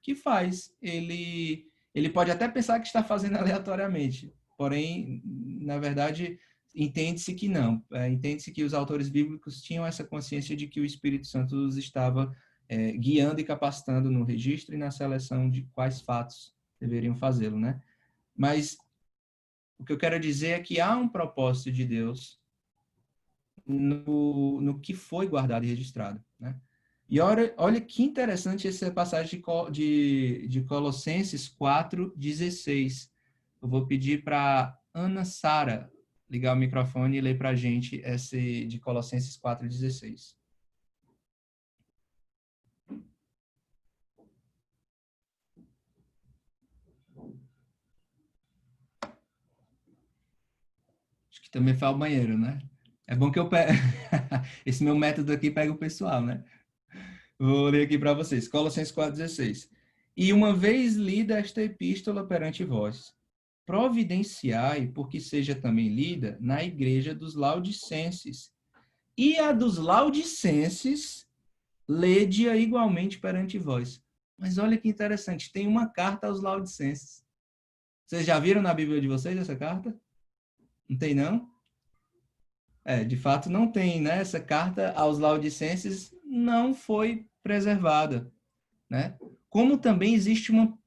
Que faz? Ele pode até pensar que está fazendo aleatoriamente, porém, na verdade, entende-se que não. Entende-se que os autores bíblicos tinham essa consciência de que o Espírito Santo os estava guiando e capacitando no registro e na seleção de quais fatos deveriam fazê-lo, né? Mas o que eu quero dizer é que há um propósito de Deus no que foi guardado e registrado, né? E olha que interessante essa passagem de Colossenses 4:16. Eu vou pedir para Ana Sara ligar o microfone e ler para a gente esse de Colossenses 4:16. Acho que também foi ao banheiro, né? É bom que eu pego... Esse meu método aqui pega o pessoal, né? Vou ler aqui para vocês. Colossenses 4:16. E uma vez lida esta epístola perante vós, providenciai porque seja também lida na igreja dos Laodicenses. E a dos Laodicenses, lede-a igualmente perante vós. Mas olha que interessante, tem uma carta aos Laodicenses. Vocês já viram na Bíblia de vocês essa carta? Não tem, não? De fato não tem, né? Essa carta aos Laodicenses não foi preservada, né? Como também existe uma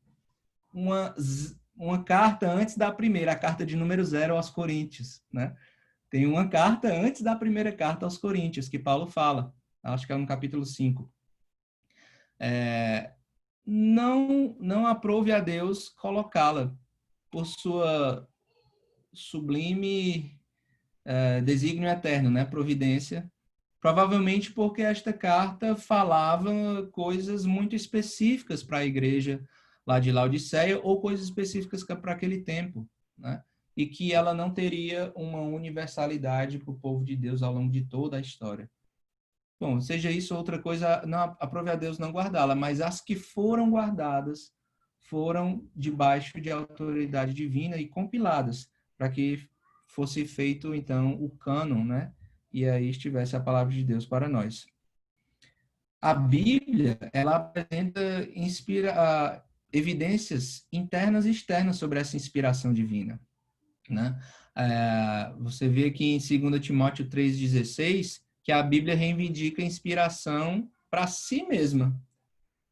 carta antes da primeira, a carta de número 0 aos Coríntios, né? Tem uma carta antes da primeira carta aos Coríntios, que Paulo fala, acho que é no capítulo 5. Não aprove a Deus colocá-la por sua sublime desígnio eterno, né? Providência. Provavelmente porque esta carta falava coisas muito específicas para a igreja lá de Laodiceia ou coisas específicas para aquele tempo, né? E que ela não teria uma universalidade para o povo de Deus ao longo de toda a história. Bom, seja isso outra coisa, não aprove a Deus não guardá-la, mas as que foram guardadas foram debaixo de autoridade divina e compiladas para que fosse feito, então, o cânon, né? E aí estivesse a palavra de Deus para nós. A Bíblia, ela apresenta evidências internas e externas sobre essa inspiração divina, né? Você vê aqui em 2 Timóteo 3,16 que a Bíblia reivindica a inspiração para si mesma.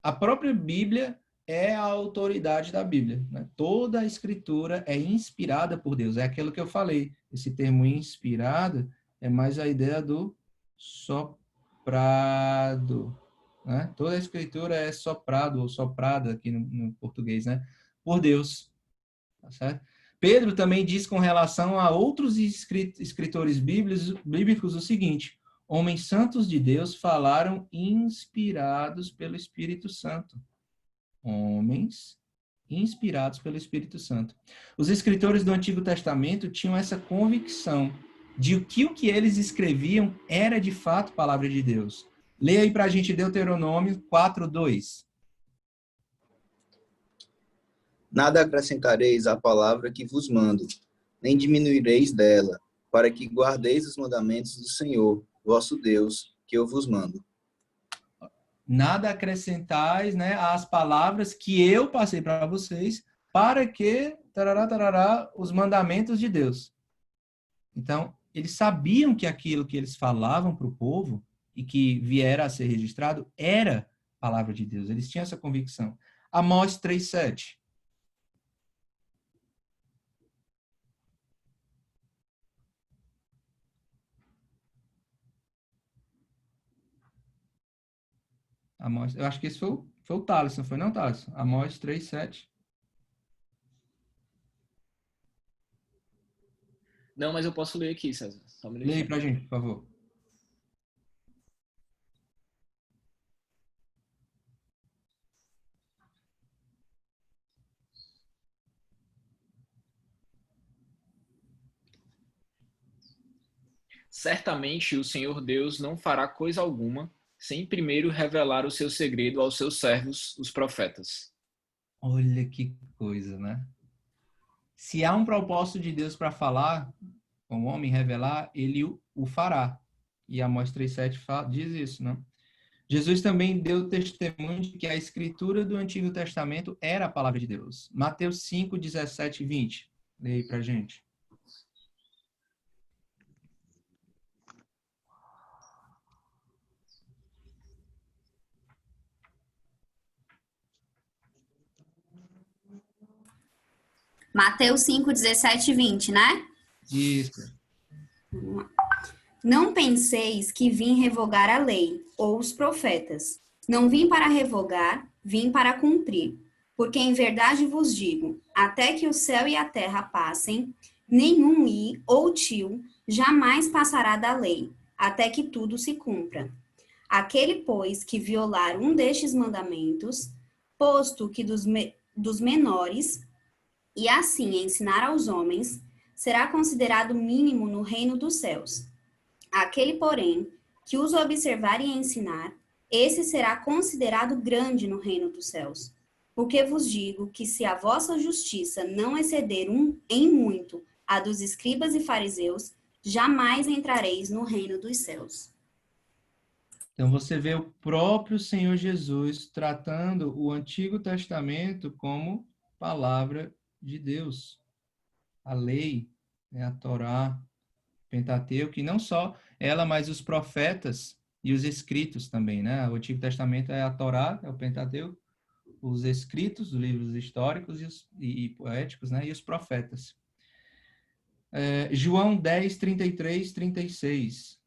A própria Bíblia é a autoridade da Bíblia, né? Toda a escritura é inspirada por Deus. É aquilo que eu falei. Esse termo inspirado é mais a ideia do soprado, né? Toda a escritura é soprado ou soprada aqui no português, né? Por Deus, tá certo? Pedro também diz com relação a outros escritores bíblicos o seguinte: homens santos de Deus falaram inspirados pelo Espírito Santo. Homens inspirados pelo Espírito Santo. Os escritores do Antigo Testamento tinham essa convicção de que o que eles escreviam era de fato palavra de Deus. Leia aí para a gente Deuteronômio 4:2.
Nada acrescentareis à palavra que vos mando, nem diminuireis dela, para que guardeis os mandamentos do Senhor, vosso Deus, que eu vos mando.
Nada acrescentais, né, às palavras que eu passei para vocês, para que, os mandamentos de Deus. Então, eles sabiam que aquilo que eles falavam para o povo e que viera a ser registrado era palavra de Deus. Eles tinham essa convicção. Amós 3:7. Amós, eu acho que esse foi o Thaleson, foi não, Thaleson? Amós 3:7.
Não, mas eu posso ler aqui, César. Só um
Leia
minutinho.
aí pra gente, por favor.
Certamente o Senhor Deus não fará coisa alguma sem primeiro revelar o seu segredo aos seus servos, os profetas.
Olha que coisa, né? Se há um propósito de Deus para falar, com o homem revelar, ele o fará. E Amós 3:7 diz isso, né? Jesus também deu testemunho de que a escritura do Antigo Testamento era a palavra de Deus. Mateus 5:17 e 20. Leia aí pra gente.
Mateus 5, 17 e 20, né?
Isso.
Não penseis que vim revogar a lei ou os profetas. Não vim para revogar, vim para cumprir. Porque em verdade vos digo, até que o céu e a terra passem, nenhum i ou tio jamais passará da lei, até que tudo se cumpra. Aquele, pois, que violar um destes mandamentos, posto que dos menores, e assim ensinar aos homens, será considerado mínimo no reino dos céus. Aquele, porém, que os observar e ensinar, esse será considerado grande no reino dos céus. Porque vos digo que se a vossa justiça não exceder em muito a dos escribas e fariseus, jamais entrareis no reino dos céus.
Então você vê o próprio Senhor Jesus tratando o Antigo Testamento como palavra de Deus. A lei, né, a Torá, Pentateuco, e não só ela, mas os profetas e os escritos também, né? O Antigo Testamento é a Torá, é o Pentateuco, os escritos, os livros históricos e poéticos, né? E os profetas. João 10, 33, 36.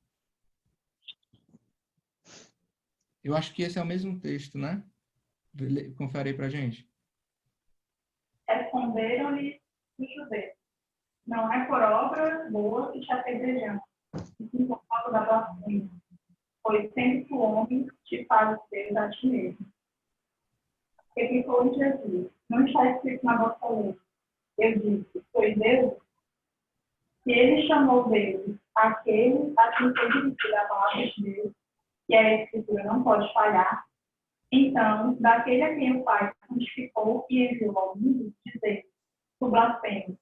Eu acho que esse é o mesmo texto, né? Confere aí pra gente.
Responderam-lhe os judeus: não é por obra boa que te apedrejamos, e sim por causa da blasfêmia, pois sempre que o homem te faz Deus a ti mesmo. Replicou Jesus: não está escrito na vossa lei. Eu disse: foi Deus? Se ele chamou Deus aquele a quem foi dirigida a palavra de Deus, que a Escritura não pode falhar, então, daquele a quem o Pai santificou e enviou ao mundo, dizendo: tu blasfemas,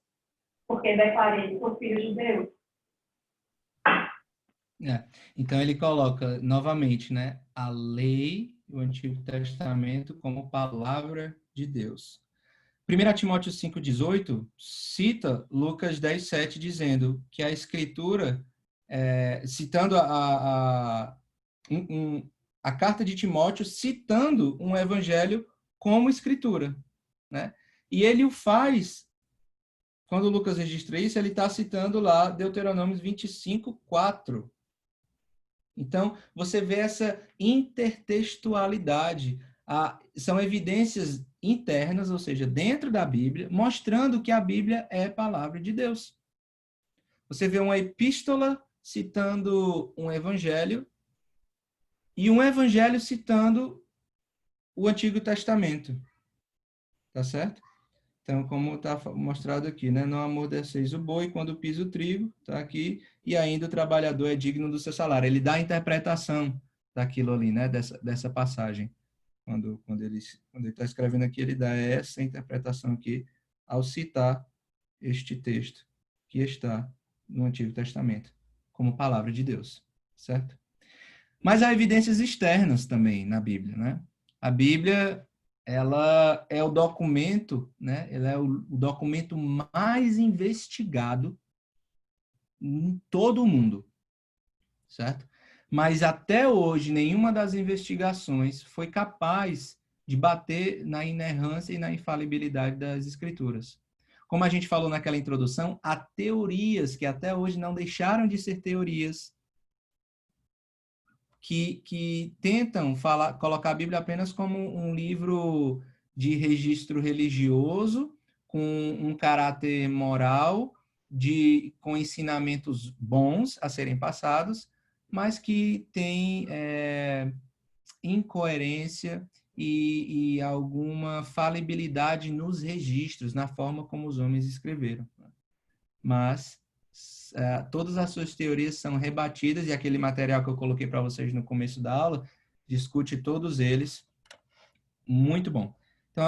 porque declarei por filho de Deus.
Então ele coloca novamente, né, a lei, o Antigo Testamento, como palavra de Deus. 1 Timóteo 5,18 cita Lucas 10,7, dizendo que a Escritura, citando a carta de Timóteo, citando um evangelho como Escritura, né? E ele o faz, quando Lucas registra isso, ele está citando lá Deuteronômio 25:4. Então, você vê essa intertextualidade. São evidências internas, ou seja, dentro da Bíblia, mostrando que a Bíblia é palavra de Deus. Você vê uma epístola citando um evangelho e um evangelho citando o Antigo Testamento. Tá certo? Então, como está mostrado aqui, né? Não amordaceis o boi quando pisa o trigo, tá aqui, e ainda o trabalhador é digno do seu salário. Ele dá a interpretação daquilo ali, né? Dessa passagem. Quando ele está escrevendo aqui, ele dá essa interpretação aqui ao citar este texto que está no Antigo Testamento como palavra de Deus, certo? Mas há evidências externas também na Bíblia, né? A Bíblia, ela é o documento, né? Ela é o documento mais investigado em todo o mundo, certo? Mas até hoje, nenhuma das investigações foi capaz de bater na inerrância e na infalibilidade das Escrituras. Como a gente falou naquela introdução, há teorias que até hoje não deixaram de ser teorias que tentam colocar a Bíblia apenas como um livro de registro religioso, com um caráter moral, com ensinamentos bons a serem passados, mas que tem incoerência e alguma falibilidade nos registros, na forma como os homens escreveram. Mas todas as suas teorias são rebatidas, e aquele material que eu coloquei para vocês no começo da aula discute todos eles. Muito bom. Então,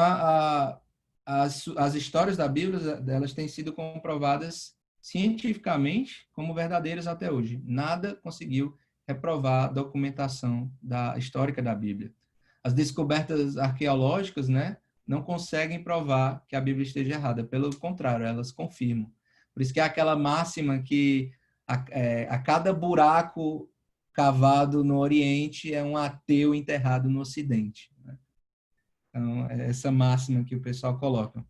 as histórias da Bíblia, elas têm sido comprovadas cientificamente como verdadeiras até hoje. Nada conseguiu reprovar a documentação histórica da Bíblia. As descobertas arqueológicas, né, não conseguem provar que a Bíblia esteja errada. Pelo contrário, elas confirmam. Por isso que é aquela máxima que a cada buraco cavado no Oriente é um ateu enterrado no Ocidente, né? Então, é essa máxima que o pessoal coloca.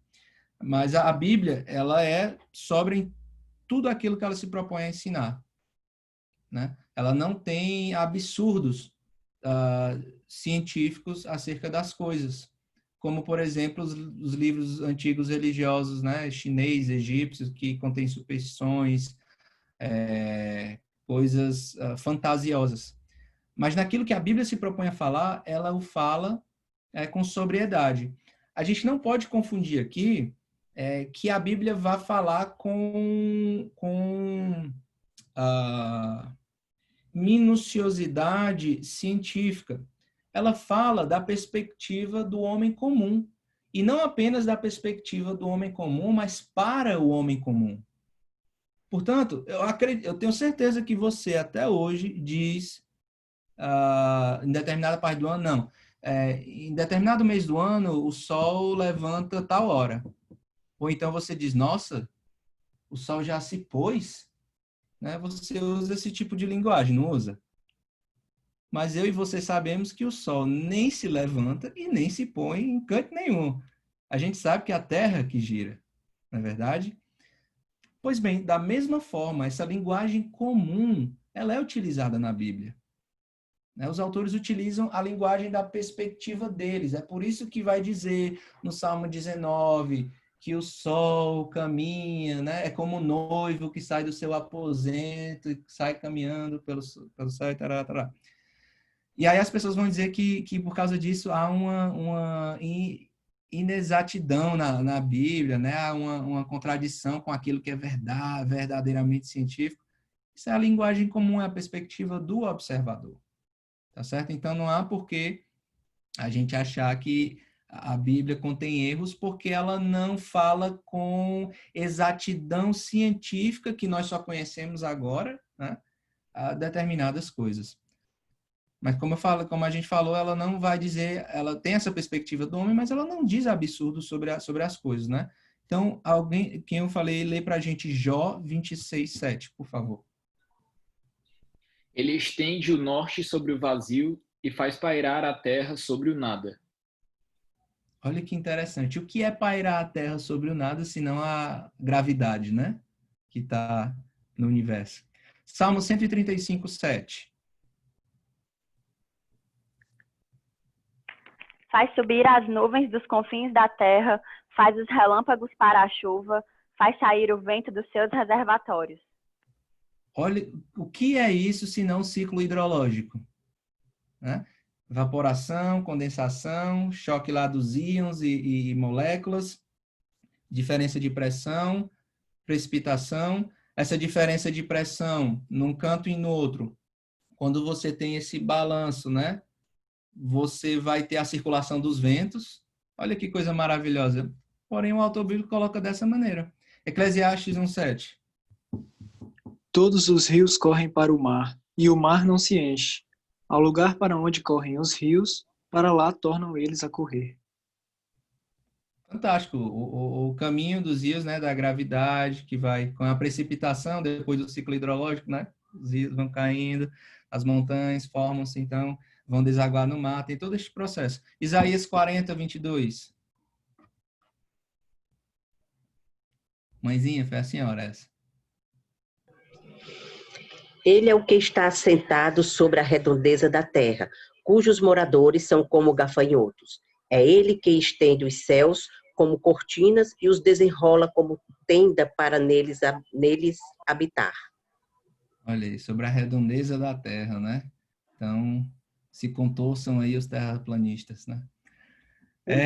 Mas a Bíblia, ela é sobre tudo aquilo que ela se propõe a ensinar, né? Ela não tem absurdos científicos acerca das coisas, como, por exemplo, os livros antigos religiosos, né? Chinês, egípcios, que contêm superstições, coisas fantasiosas. Mas naquilo que a Bíblia se propõe a falar, ela o fala com sobriedade. A gente não pode confundir aqui que a Bíblia vai falar com minuciosidade científica. Ela fala da perspectiva do homem comum. E não apenas da perspectiva do homem comum, mas para o homem comum. Portanto, eu tenho certeza que você até hoje diz, em determinada parte do ano, não. Em determinado mês do ano, o sol levanta tal hora. Ou então você diz, nossa, o sol já se pôs? Né? Você usa esse tipo de linguagem, não usa? Mas eu e você sabemos que o sol nem se levanta e nem se põe em canto nenhum. A gente sabe que é a Terra que gira, não é verdade? Pois bem, da mesma forma, essa linguagem comum, ela é utilizada na Bíblia. Os autores utilizam a linguagem da perspectiva deles. É por isso que vai dizer no Salmo 19 que o sol caminha, né? É como um noivo que sai do seu aposento e sai caminhando pelo céu e tará, tará. E aí as pessoas vão dizer que por causa disso há uma inexatidão na Bíblia, né? Há uma contradição com aquilo que é verdadeiramente científico. Isso é a linguagem comum, é a perspectiva do observador. Tá certo? Então não há por que a gente achar que a Bíblia contém erros, porque ela não fala com exatidão científica, que nós só conhecemos agora, né? A determinadas coisas. Mas como a gente falou, ela não vai dizer, ela tem essa perspectiva do homem, mas ela não diz absurdo sobre as coisas, né? Então, quem eu falei, lê pra gente Jó 26:7, por favor.
Ele estende o norte sobre o vazio e faz pairar a terra sobre o nada.
Olha que interessante. O que é pairar a terra sobre o nada, senão a gravidade, né? Que está no universo. Salmo 135:7.
Faz subir as nuvens dos confins da terra, faz os relâmpagos para a chuva, faz sair o vento dos seus reservatórios.
Olha, o que é isso senão ciclo hidrológico? Né? Evaporação, condensação, choque lá dos íons e moléculas, diferença de pressão, precipitação. Essa diferença de pressão num canto e no outro, quando você tem esse balanço, né? Você vai ter a circulação dos ventos. Olha que coisa maravilhosa. Porém, o autor bíblico coloca dessa maneira. Eclesiastes 1:7.
Todos os rios correm para o mar, e o mar não se enche. Ao lugar para onde correm os rios, para lá tornam eles a correr.
Fantástico. O caminho dos rios, né, da gravidade, que vai com a precipitação, depois do ciclo hidrológico, né? Os rios vão caindo, as montanhas formam-se, então, vão desaguar no mar, tem todo esse processo. Isaías 40:22. Mãezinha, foi a senhora essa.
Ele é o que está assentado sobre a redondeza da terra, cujos moradores são como gafanhotos. É ele que estende os céus como cortinas e os desenrola como tenda para neles habitar.
Olha aí, sobre a redondeza da terra, né? Então, se contorçam aí os terraplanistas, né?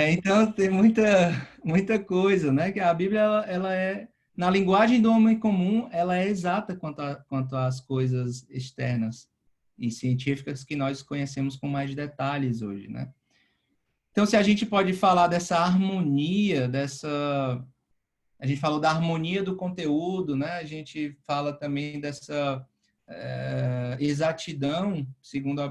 Então, tem muita coisa, né? Que a Bíblia, ela é, na linguagem do homem comum, ela é exata quanto às coisas externas e científicas que nós conhecemos com mais detalhes hoje, né? Então, se a gente pode falar dessa harmonia, a gente falou da harmonia do conteúdo, né? A gente fala também dessa exatidão, segundo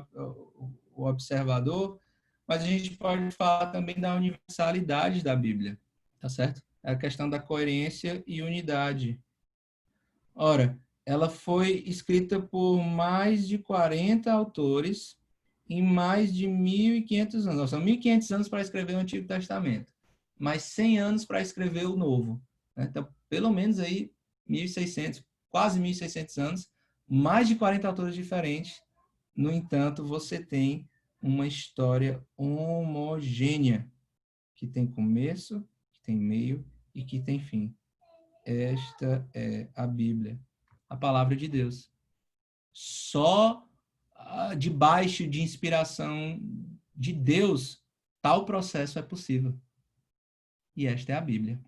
o observador, mas a gente pode falar também da universalidade da Bíblia, tá certo? É a questão da coerência e unidade. Ora, ela foi escrita por mais de 40 autores em mais de 1.500 anos. São 1.500 anos para escrever o Antigo Testamento. mais 100 anos para escrever o novo. Né? Então, pelo menos aí 1.600, quase 1.600 anos, mais de 40 autores diferentes. No entanto, você tem uma história homogênea, que tem começo, que tem meio e que tem fim. Esta é a Bíblia, a palavra de Deus. Só debaixo de inspiração de Deus, tal processo é possível. E esta é a Bíblia.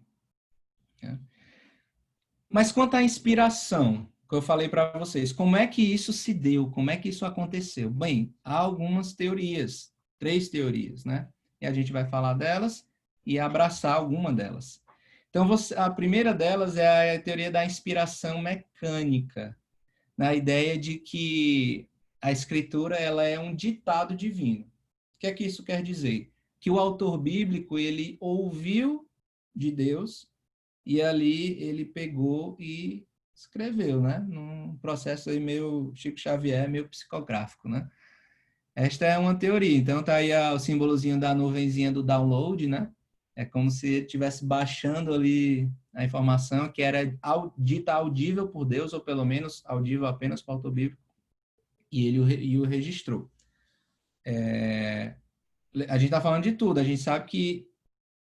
Mas quanto à inspiração, que eu falei para vocês, como é que isso se deu? Como é que isso aconteceu? Bem, há algumas teorias, 3 teorias, né? E a gente vai falar delas e abraçar alguma delas. Então, a primeira delas é a teoria da inspiração mecânica, na ideia de que a escritura ela é um ditado divino. O que é que isso quer dizer? Que o autor bíblico ele ouviu de Deus e ali ele pegou e escreveu, né? Num processo aí meio Chico Xavier, meio psicográfico, né? Esta é uma teoria. Então tá aí o símbolozinho da nuvenzinha do download, né? É como se ele estivesse baixando ali a informação que era dita audível por Deus, ou pelo menos audível apenas para o autor bíblico, e ele o registrou. A gente está falando de tudo. A gente sabe que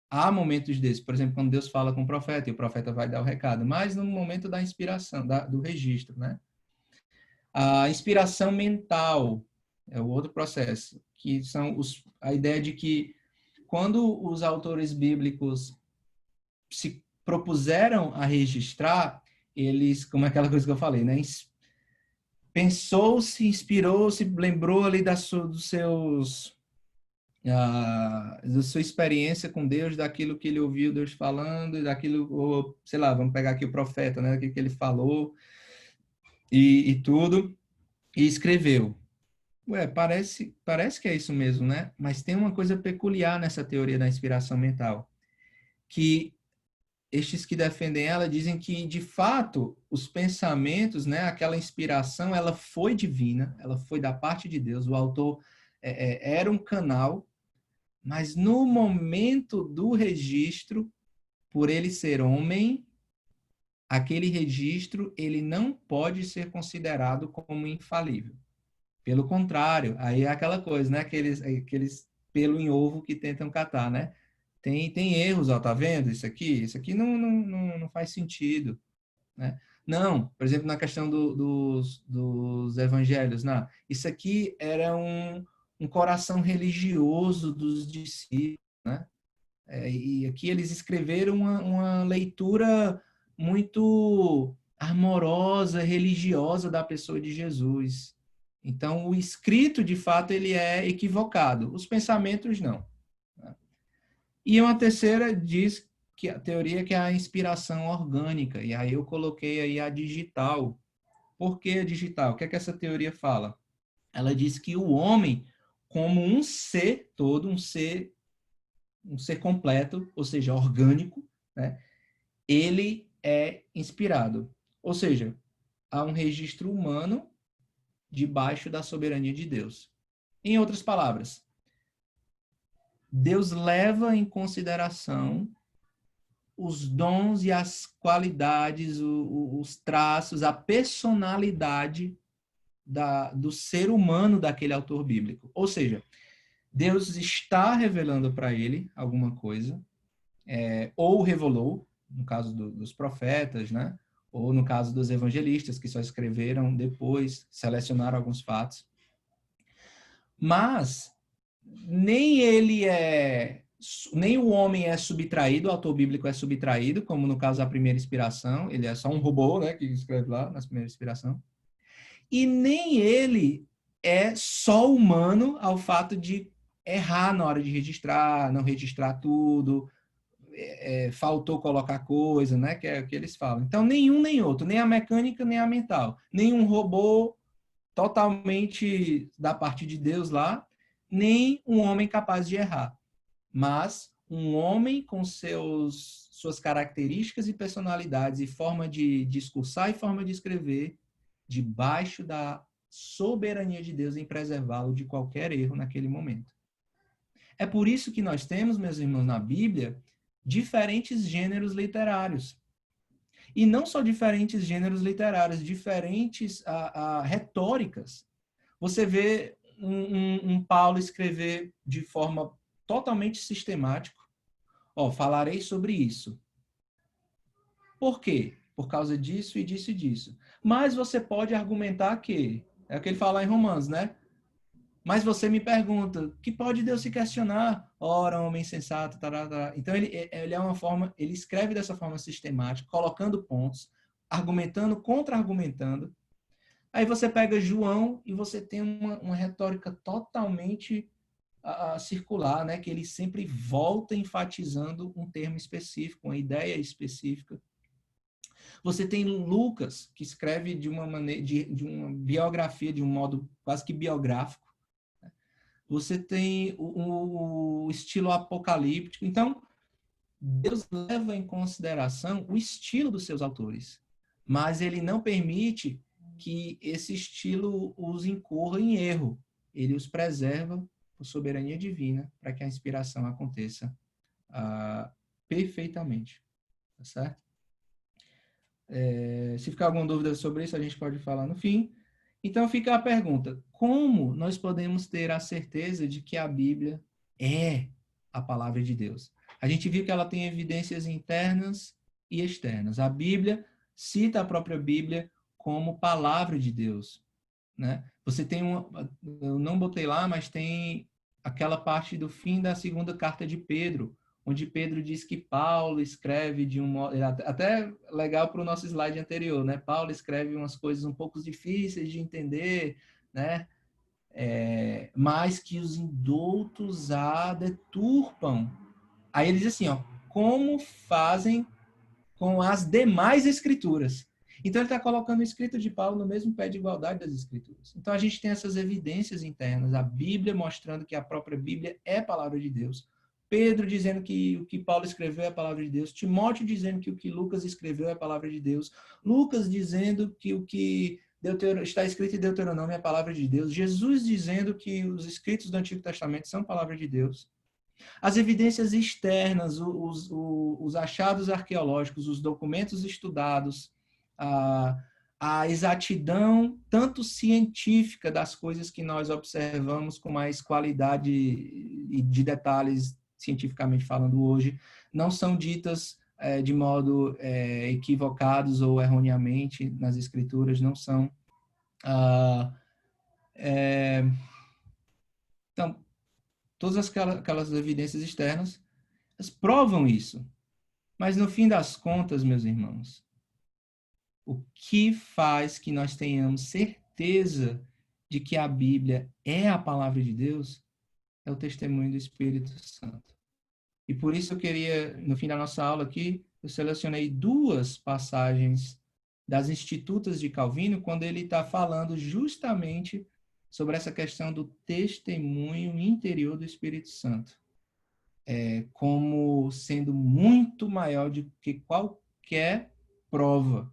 há momentos desses, por exemplo, quando Deus fala com o profeta, e o profeta vai dar o recado, mas no momento da inspiração, do registro, né? A inspiração mental é o outro processo, que são a ideia de que quando os autores bíblicos se propuseram a registrar, eles, como aquela coisa que eu falei, né? Pensou-se, inspirou-se, lembrou ali da sua experiência com Deus, daquilo que ele ouviu Deus falando, daquilo, ou, sei lá, vamos pegar aqui o profeta, né? Daquilo que ele falou e tudo, e escreveu. Ué, parece que é isso mesmo, né? Mas tem uma coisa peculiar nessa teoria da inspiração mental, que estes que defendem ela dizem que, de fato, os pensamentos, né, aquela inspiração, ela foi divina, ela foi da parte de Deus, o autor era um canal, mas no momento do registro, por ele ser homem, aquele registro ele não pode ser considerado como infalível. Pelo contrário, aí é aquela coisa, né? Aqueles pelo em ovo que tentam catar, né? Tem erros, ó, tá vendo? Isso aqui não faz sentido, né? Não, por exemplo, na questão dos evangelhos, não. Isso aqui era um coração religioso dos discípulos, né? E aqui eles escreveram uma leitura muito amorosa, religiosa da pessoa de Jesus. Então, o escrito, de fato, ele é equivocado. Os pensamentos, não. E uma terceira diz que a teoria que é a inspiração orgânica. E aí eu coloquei aí a digital. Por que a digital? O que é que essa teoria fala? Ela diz que o homem, como um ser todo, um ser completo, ou seja, orgânico, né? Ele é inspirado. Ou seja, há um registro humano debaixo da soberania de Deus. Em outras palavras, Deus leva em consideração os dons e as qualidades, os traços, a personalidade do ser humano daquele autor bíblico. Ou seja, Deus está revelando para ele alguma coisa, ou revelou, no caso dos profetas, né? Ou no caso dos evangelistas, que só escreveram depois, selecionaram alguns fatos. Mas nem o homem é subtraído, o autor bíblico é subtraído, como no caso da primeira inspiração, ele é só um robô, né, que escreve lá na primeira inspiração. E nem ele é só humano ao fato de errar na hora de registrar, não registrar tudo, faltou colocar coisa, né? Que é o que eles falam. Então, nenhum nem outro, nem a mecânica, nem a mental. Nenhum robô totalmente da parte de Deus lá, nem um homem capaz de errar. Mas um homem com suas características e personalidades e forma de discursar e forma de escrever, debaixo da soberania de Deus em preservá-lo de qualquer erro naquele momento. É por isso que nós temos, meus irmãos, na Bíblia, diferentes gêneros literários. E não só diferentes gêneros literários, diferentes retóricas. Você vê um Paulo escrever de forma totalmente sistemática. Falarei sobre isso. Por quê? Por causa disso e disso e disso. Mas você pode argumentar que, é o que ele fala em Romanos, né? Mas você me pergunta, que pode Deus se questionar? Ora, homem sensato, tarará. Então ele escreve dessa forma sistemática, colocando pontos, argumentando, contra-argumentando. Aí você pega João e você tem uma retórica totalmente circular, né? Que ele sempre volta enfatizando um termo específico, uma ideia específica. Você tem Lucas, que escreve de uma maneira, de uma biografia, de um modo quase que biográfico. Você tem o estilo apocalíptico. Então, Deus leva em consideração o estilo dos seus autores, mas ele não permite que esse estilo os incorra em erro. Ele os preserva por soberania divina para que a inspiração aconteça perfeitamente. Tá certo? Se ficar alguma dúvida sobre isso, a gente pode falar no fim. Então fica a pergunta, como nós podemos ter a certeza de que a Bíblia é a palavra de Deus? A gente viu que ela tem evidências internas e externas. A Bíblia cita a própria Bíblia como palavra de Deus, né? Você tem eu não botei lá, mas tem aquela parte do fim da segunda carta de Pedro, onde Pedro diz que Paulo escreve de um modo... Até legal para o nosso slide anterior, né? Paulo escreve umas coisas um pouco difíceis de entender, né? Mas que os indoutos a deturpam. Aí ele diz assim, como fazem com as demais escrituras. Então ele está colocando o escrito de Paulo no mesmo pé de igualdade das escrituras. Então a gente tem essas evidências internas, a Bíblia mostrando que a própria Bíblia é a palavra de Deus. Pedro dizendo que o que Paulo escreveu é a palavra de Deus. Timóteo dizendo que o que Lucas escreveu é a palavra de Deus. Lucas dizendo que o que está escrito em Deuteronômio é a palavra de Deus. Jesus dizendo que os escritos do Antigo Testamento são a palavra de Deus. As evidências externas, os achados arqueológicos, os documentos estudados, a exatidão tanto científica das coisas que nós observamos com mais qualidade e de detalhes cientificamente falando hoje, não são ditas de modo equivocados ou erroneamente nas escrituras, não são. Então, todas aquelas evidências externas, elas provam isso. Mas no fim das contas, meus irmãos, o que faz que nós tenhamos certeza de que a Bíblia é a palavra de Deus é o testemunho do Espírito Santo. E por isso eu queria, no fim da nossa aula aqui, eu selecionei 2 passagens das Institutas de Calvino, quando ele está falando justamente sobre essa questão do testemunho interior do Espírito Santo, como sendo muito maior do que qualquer prova,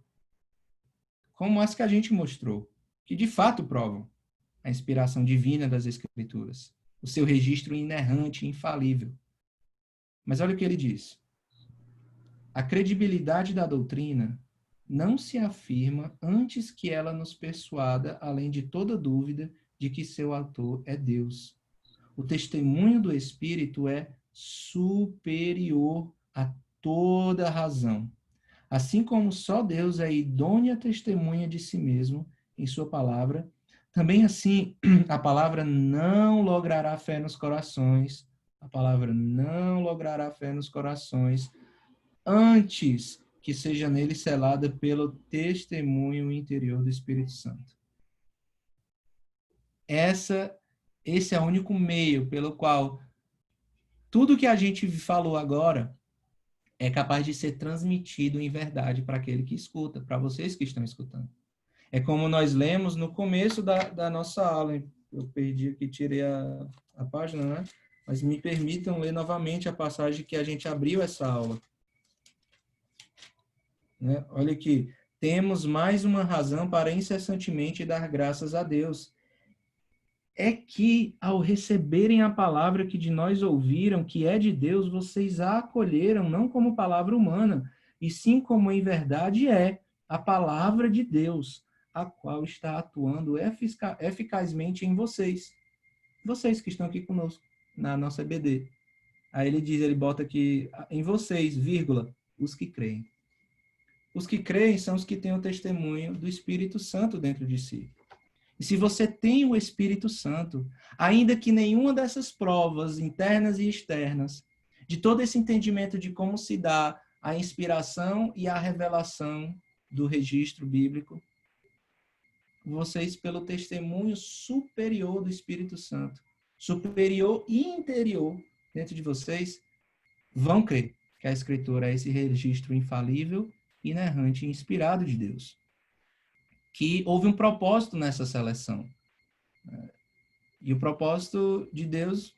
como as que a gente mostrou, que de fato provam a inspiração divina das Escrituras, o seu registro inerrante e infalível. Mas olha o que ele diz. A credibilidade da doutrina não se afirma antes que ela nos persuada, além de toda dúvida, de que seu autor é Deus. O testemunho do Espírito é superior a toda razão. Assim como só Deus é idônea testemunha de si mesmo em sua palavra, também assim a palavra não logrará fé nos corações. A palavra não logrará fé nos corações antes que seja nele selada pelo testemunho interior do Espírito Santo. Esse é o único meio pelo qual tudo que a gente falou agora é capaz de ser transmitido em verdade para aquele que escuta, para vocês que estão escutando. É como nós lemos no começo da nossa aula. Eu perdi aqui, tirei a página, né? Mas me permitam ler novamente a passagem que a gente abriu essa aula. Né? Olha aqui. Temos mais uma razão para incessantemente dar graças a Deus. é que, ao receberem a palavra que de nós ouviram, que é de Deus, vocês a acolheram não como palavra humana, e sim como em verdade é a palavra de Deus, a qual está atuando eficazmente em vocês. Vocês que estão aqui conosco, na nossa EBD. Aí ele bota aqui, em vocês, vírgula, os que creem. Os que creem são os que têm o testemunho do Espírito Santo dentro de si. E se você tem o Espírito Santo, ainda que nenhuma dessas provas internas e externas, de todo esse entendimento de como se dá a inspiração e a revelação do registro bíblico, vocês, pelo testemunho superior do Espírito Santo, superior e interior dentro de vocês, vão crer que a Escritura é esse registro infalível, inerrante e inspirado de Deus. Que houve um propósito nessa seleção. E o propósito de Deus,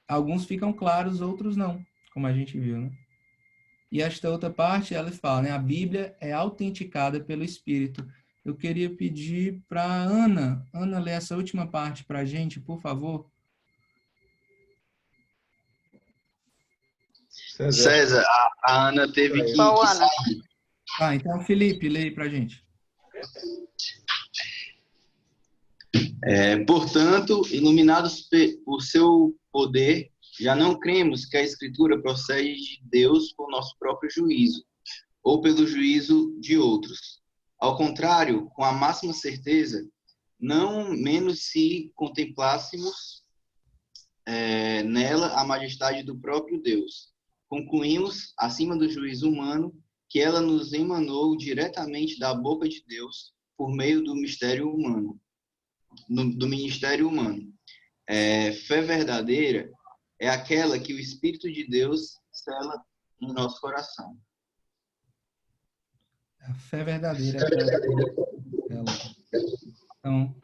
alguns ficam claros, outros não, como a gente viu, né? E esta outra parte, ela fala, né? A Bíblia é autenticada pelo Espírito. Eu queria pedir para Ana ler essa última parte para a gente, por favor.
César, a Ana teve que sair.
Ah, então Felipe, lê aí para a gente.
Portanto, iluminados por seu poder, já não cremos que a Escritura procede de Deus por nosso próprio juízo, ou pelo juízo de outros. Ao contrário, com a máxima certeza, não menos se contemplássemos nela a majestade do próprio Deus. Concluímos, acima do juízo humano, que ela nos emanou diretamente da boca de Deus por meio do mistério humano, do ministério humano. Fé verdadeira é aquela que o Espírito de Deus sela em nosso coração.
A fé verdadeira é ela. Então,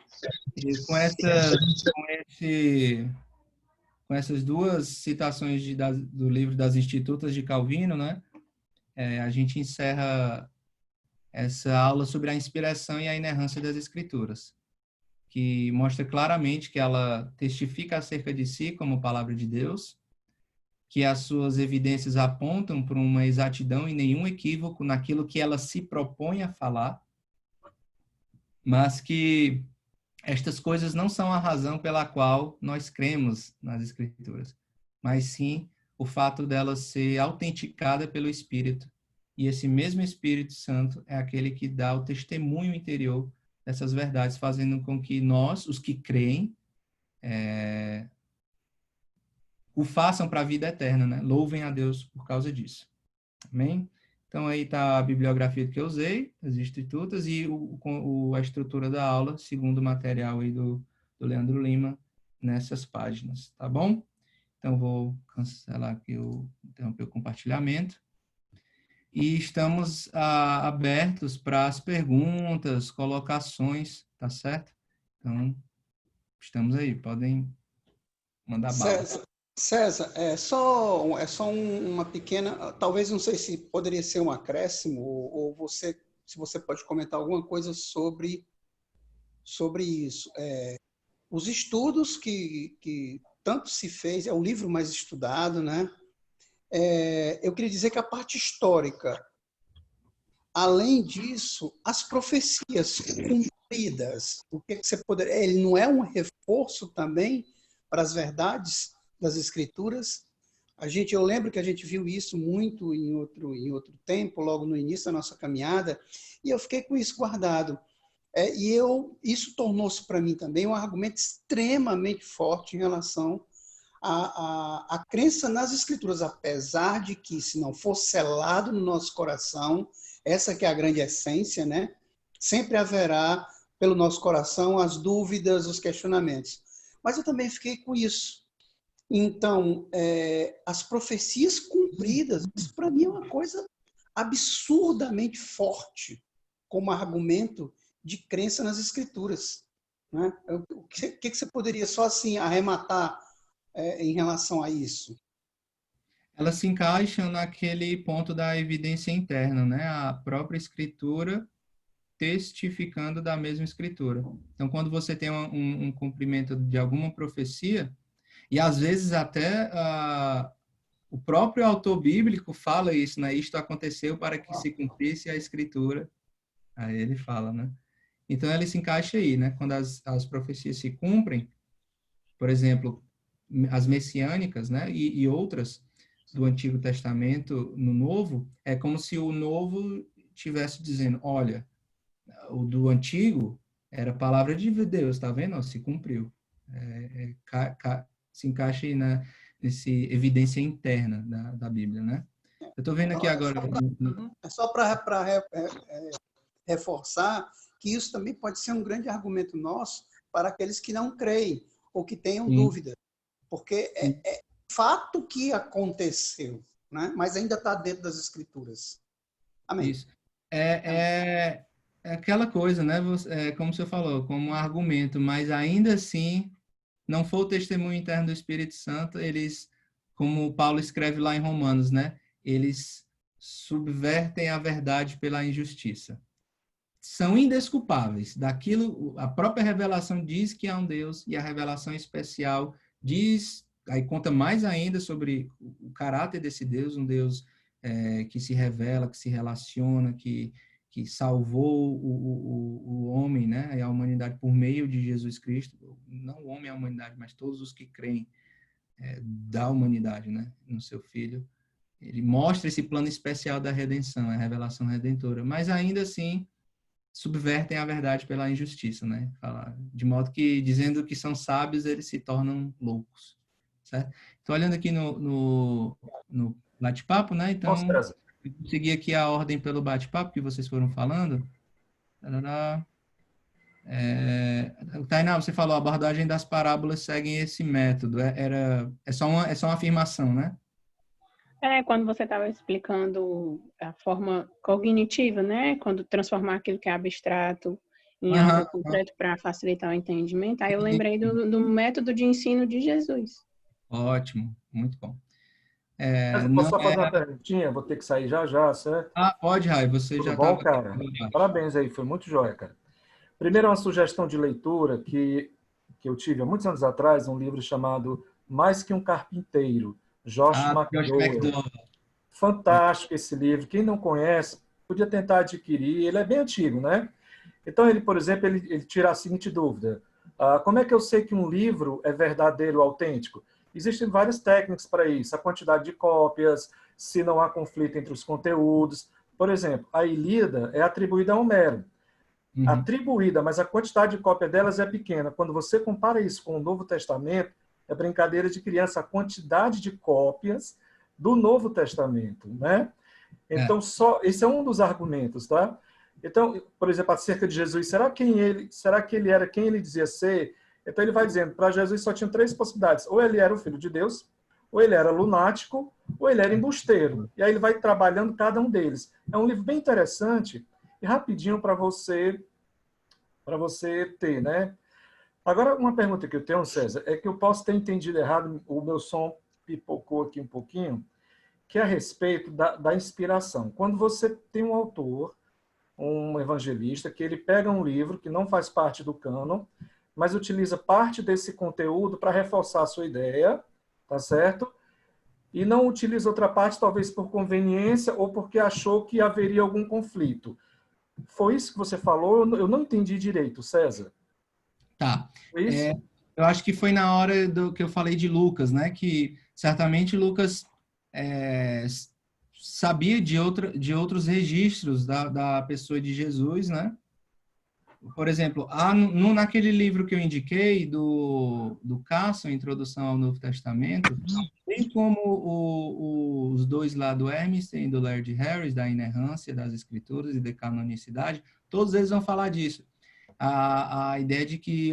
com essas duas citações do livro das Institutas de Calvino, né? A gente encerra essa aula sobre a inspiração e a inerrância das Escrituras, que mostra claramente que ela testifica acerca de si como palavra de Deus, que as suas evidências apontam para uma exatidão e nenhum equívoco naquilo que ela se propõe a falar, mas que estas coisas não são a razão pela qual nós cremos nas Escrituras, mas sim o fato dela ser autenticada pelo Espírito. E esse mesmo Espírito Santo é aquele que dá o testemunho interior dessas verdades, fazendo com que nós, os que creem, o façam para a vida eterna, né? Louvem a Deus por causa disso. Amém? Então, aí está a bibliografia que eu usei, as Institutas, e a estrutura da aula, segundo o material aí do Leandro Lima, nessas páginas, tá bom? Então, vou cancelar aqui, interromper o compartilhamento. E estamos abertos para as perguntas, colocações, tá certo? Então, estamos aí, podem mandar bala.
César, é só uma pequena, talvez não sei se poderia ser um acréscimo, ou se você pode comentar alguma coisa sobre isso. Os estudos que tanto se fez, é o livro mais estudado, né? Eu queria dizer que a parte histórica, além disso, as profecias cumpridas, o que você poderia, ele não é um reforço também para as verdades das Escrituras? Eu lembro que a gente viu isso muito em outro tempo, logo no início da nossa caminhada, e eu fiquei com isso guardado. Isso tornou-se para mim também um argumento extremamente forte em relação à crença nas Escrituras, apesar de que, se não for selado no nosso coração, essa que é a grande essência, né? Sempre haverá, pelo nosso coração, as dúvidas, os questionamentos. Mas eu também fiquei com isso. Então, as profecias cumpridas, isso para mim é uma coisa absurdamente forte, como argumento de crença nas Escrituras, né? O que você poderia só assim arrematar em relação a isso?
Ela se encaixa naquele ponto da evidência interna, né? A própria Escritura testificando da mesma escritura. Então, quando você tem um cumprimento de alguma profecia, e às vezes até o próprio autor bíblico fala isso, né? Isto aconteceu para que se cumprisse a escritura. Aí ele fala, né? Então, ele se encaixa aí, né? Quando as profecias se cumprem, por exemplo, as messiânicas, né? E outras do Antigo Testamento no Novo, é como se o Novo estivesse dizendo, olha, o do Antigo era a palavra de Deus, tá vendo? Se cumpriu. Se encaixa aí nesse evidência interna da Bíblia, né? Eu estou vendo aqui agora...
É só para reforçar que isso também pode ser um grande argumento nosso para aqueles que não creem ou que tenham dúvida, porque é fato que aconteceu, né? Mas ainda está dentro das Escrituras. Amém.
Isso. É aquela coisa, né? Como você falou, como um argumento, mas ainda assim, não foi o testemunho interno do Espírito Santo, eles, como Paulo escreve lá em Romanos, né? Eles subvertem a verdade pela injustiça. São indesculpáveis. Daquilo, a própria revelação diz que há um Deus, e a revelação especial diz, aí conta mais ainda sobre o caráter desse Deus, um Deus que se revela, que se relaciona, que salvou o homem, né, e a humanidade por meio de Jesus Cristo, não o homem e a humanidade, mas todos os que creem da humanidade, né, no seu Filho. Ele mostra esse plano especial da redenção, a revelação redentora, mas ainda assim subvertem a verdade pela injustiça, né? De modo que, dizendo que são sábios, eles se tornam loucos, certo? Estou olhando aqui no bate-papo, né? Então, vou seguir aqui a ordem pelo bate-papo que vocês foram falando. Tainá, você falou, a abordagem das parábolas seguem esse método. É só uma afirmação, né?
Quando você estava explicando a forma cognitiva, né? Quando transformar aquilo que é abstrato em algo concreto para facilitar o entendimento, aí eu lembrei do método de ensino de Jesus.
Ótimo, muito bom.
Posso só fazer uma perguntinha? Vou ter que sair já, certo?
Pode, Rai, você
Tudo
já
bom,
estava...
cara? Parabéns aí, foi muito joia, cara. Primeiro, uma sugestão de leitura que eu tive há muitos anos atrás, um livro chamado Mais que um Carpinteiro, Josh McDowell. Fantástico esse livro. Quem não conhece, podia tentar adquirir. Ele é bem antigo, né? Então, ele, por exemplo, ele tira a seguinte dúvida. Como é que eu sei que um livro é verdadeiro, autêntico? Existem várias técnicas para isso. A quantidade de cópias, se não há conflito entre os conteúdos. Por exemplo, a Ilíada é atribuída a Homero. Atribuída, mas a quantidade de cópia delas é pequena. Quando você compara isso com o Novo Testamento, é brincadeira de criança, a quantidade de cópias do Novo Testamento, né? Então, esse é um dos argumentos, tá? Então, por exemplo, acerca de Jesus, será que ele era quem ele dizia ser? Então, ele vai dizendo, para Jesus só tinham 3 possibilidades. Ou ele era o Filho de Deus, ou ele era lunático, ou ele era embusteiro. E aí ele vai trabalhando cada um deles. É um livro bem interessante e rapidinho para você ter, né? Agora, uma pergunta que eu tenho, César, é que eu posso ter entendido errado, o meu som pipocou aqui um pouquinho, que é a respeito da inspiração. Quando você tem um autor, um evangelista, que ele pega um livro que não faz parte do cânon, mas utiliza parte desse conteúdo para reforçar a sua ideia, tá certo? E não utiliza outra parte, talvez por conveniência ou porque achou que haveria algum conflito. Foi isso que você falou? Eu não entendi direito, César.
Tá. Eu acho que foi na hora que eu falei de Lucas, né? Que certamente Lucas sabia de outros registros da pessoa de Jesus, né? Por exemplo, naquele livro que eu indiquei, do Carson, Introdução ao Novo Testamento, bem como os dois lá do Hermstein e do Laird Harris, da inerrância das Escrituras e da canonicidade, todos eles vão falar disso. A ideia de que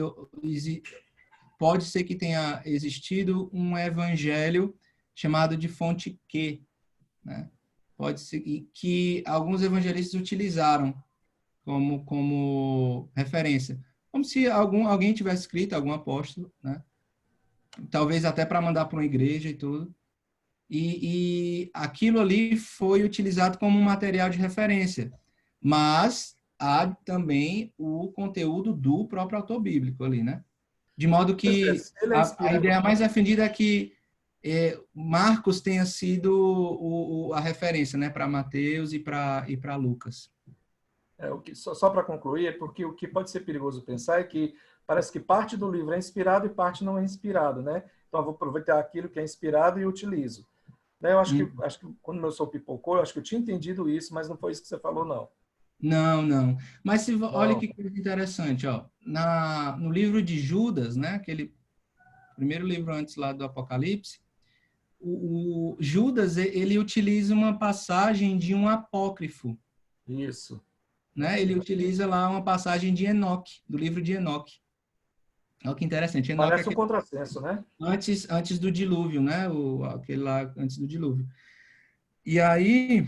pode ser que tenha existido um evangelho chamado de fonte Q, né? Pode ser que alguns evangelistas utilizaram como referência, como se alguém tivesse escrito, algum apóstolo, né? Talvez até para mandar para uma igreja e tudo, e aquilo ali foi utilizado como um material de referência, mas há também o conteúdo do próprio autor bíblico ali, né? De modo que a ideia mais defendida é que Marcos tenha sido a referência, né, para Mateus e para Lucas.
Só para concluir, é porque o que pode ser perigoso pensar é que parece que parte do livro é inspirado e parte não é inspirado, né? Então eu vou aproveitar aquilo que é inspirado e utilizo. Né? Eu acho que quando meu som pipocou, eu acho que eu tinha entendido isso, mas não foi isso que você falou, não.
Não. Mas olha que coisa interessante, ó. No livro de Judas, né, aquele primeiro livro antes lá do Apocalipse, o Judas, ele utiliza uma passagem de um apócrifo.
Isso.
Né? Ele utiliza lá uma passagem de Enoque, do livro de Enoque. Olha que interessante. Enoque
parece um contrassenso, né?
Antes do dilúvio, né? Aquele lá antes do dilúvio. E aí,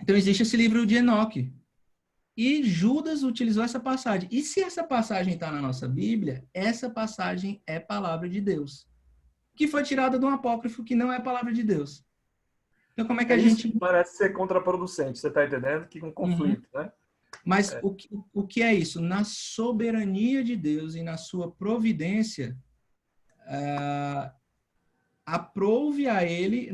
então existe esse livro de Enoque. E Judas utilizou essa passagem. E se essa passagem está na nossa Bíblia, essa passagem é palavra de Deus, que foi tirada de um apócrifo que não é palavra de Deus. Então, como é que a gente...
Isso parece ser contraproducente, você está entendendo? Que um conflito, né?
Mas o que é isso? Na soberania de Deus e na sua providência, aprove a ele,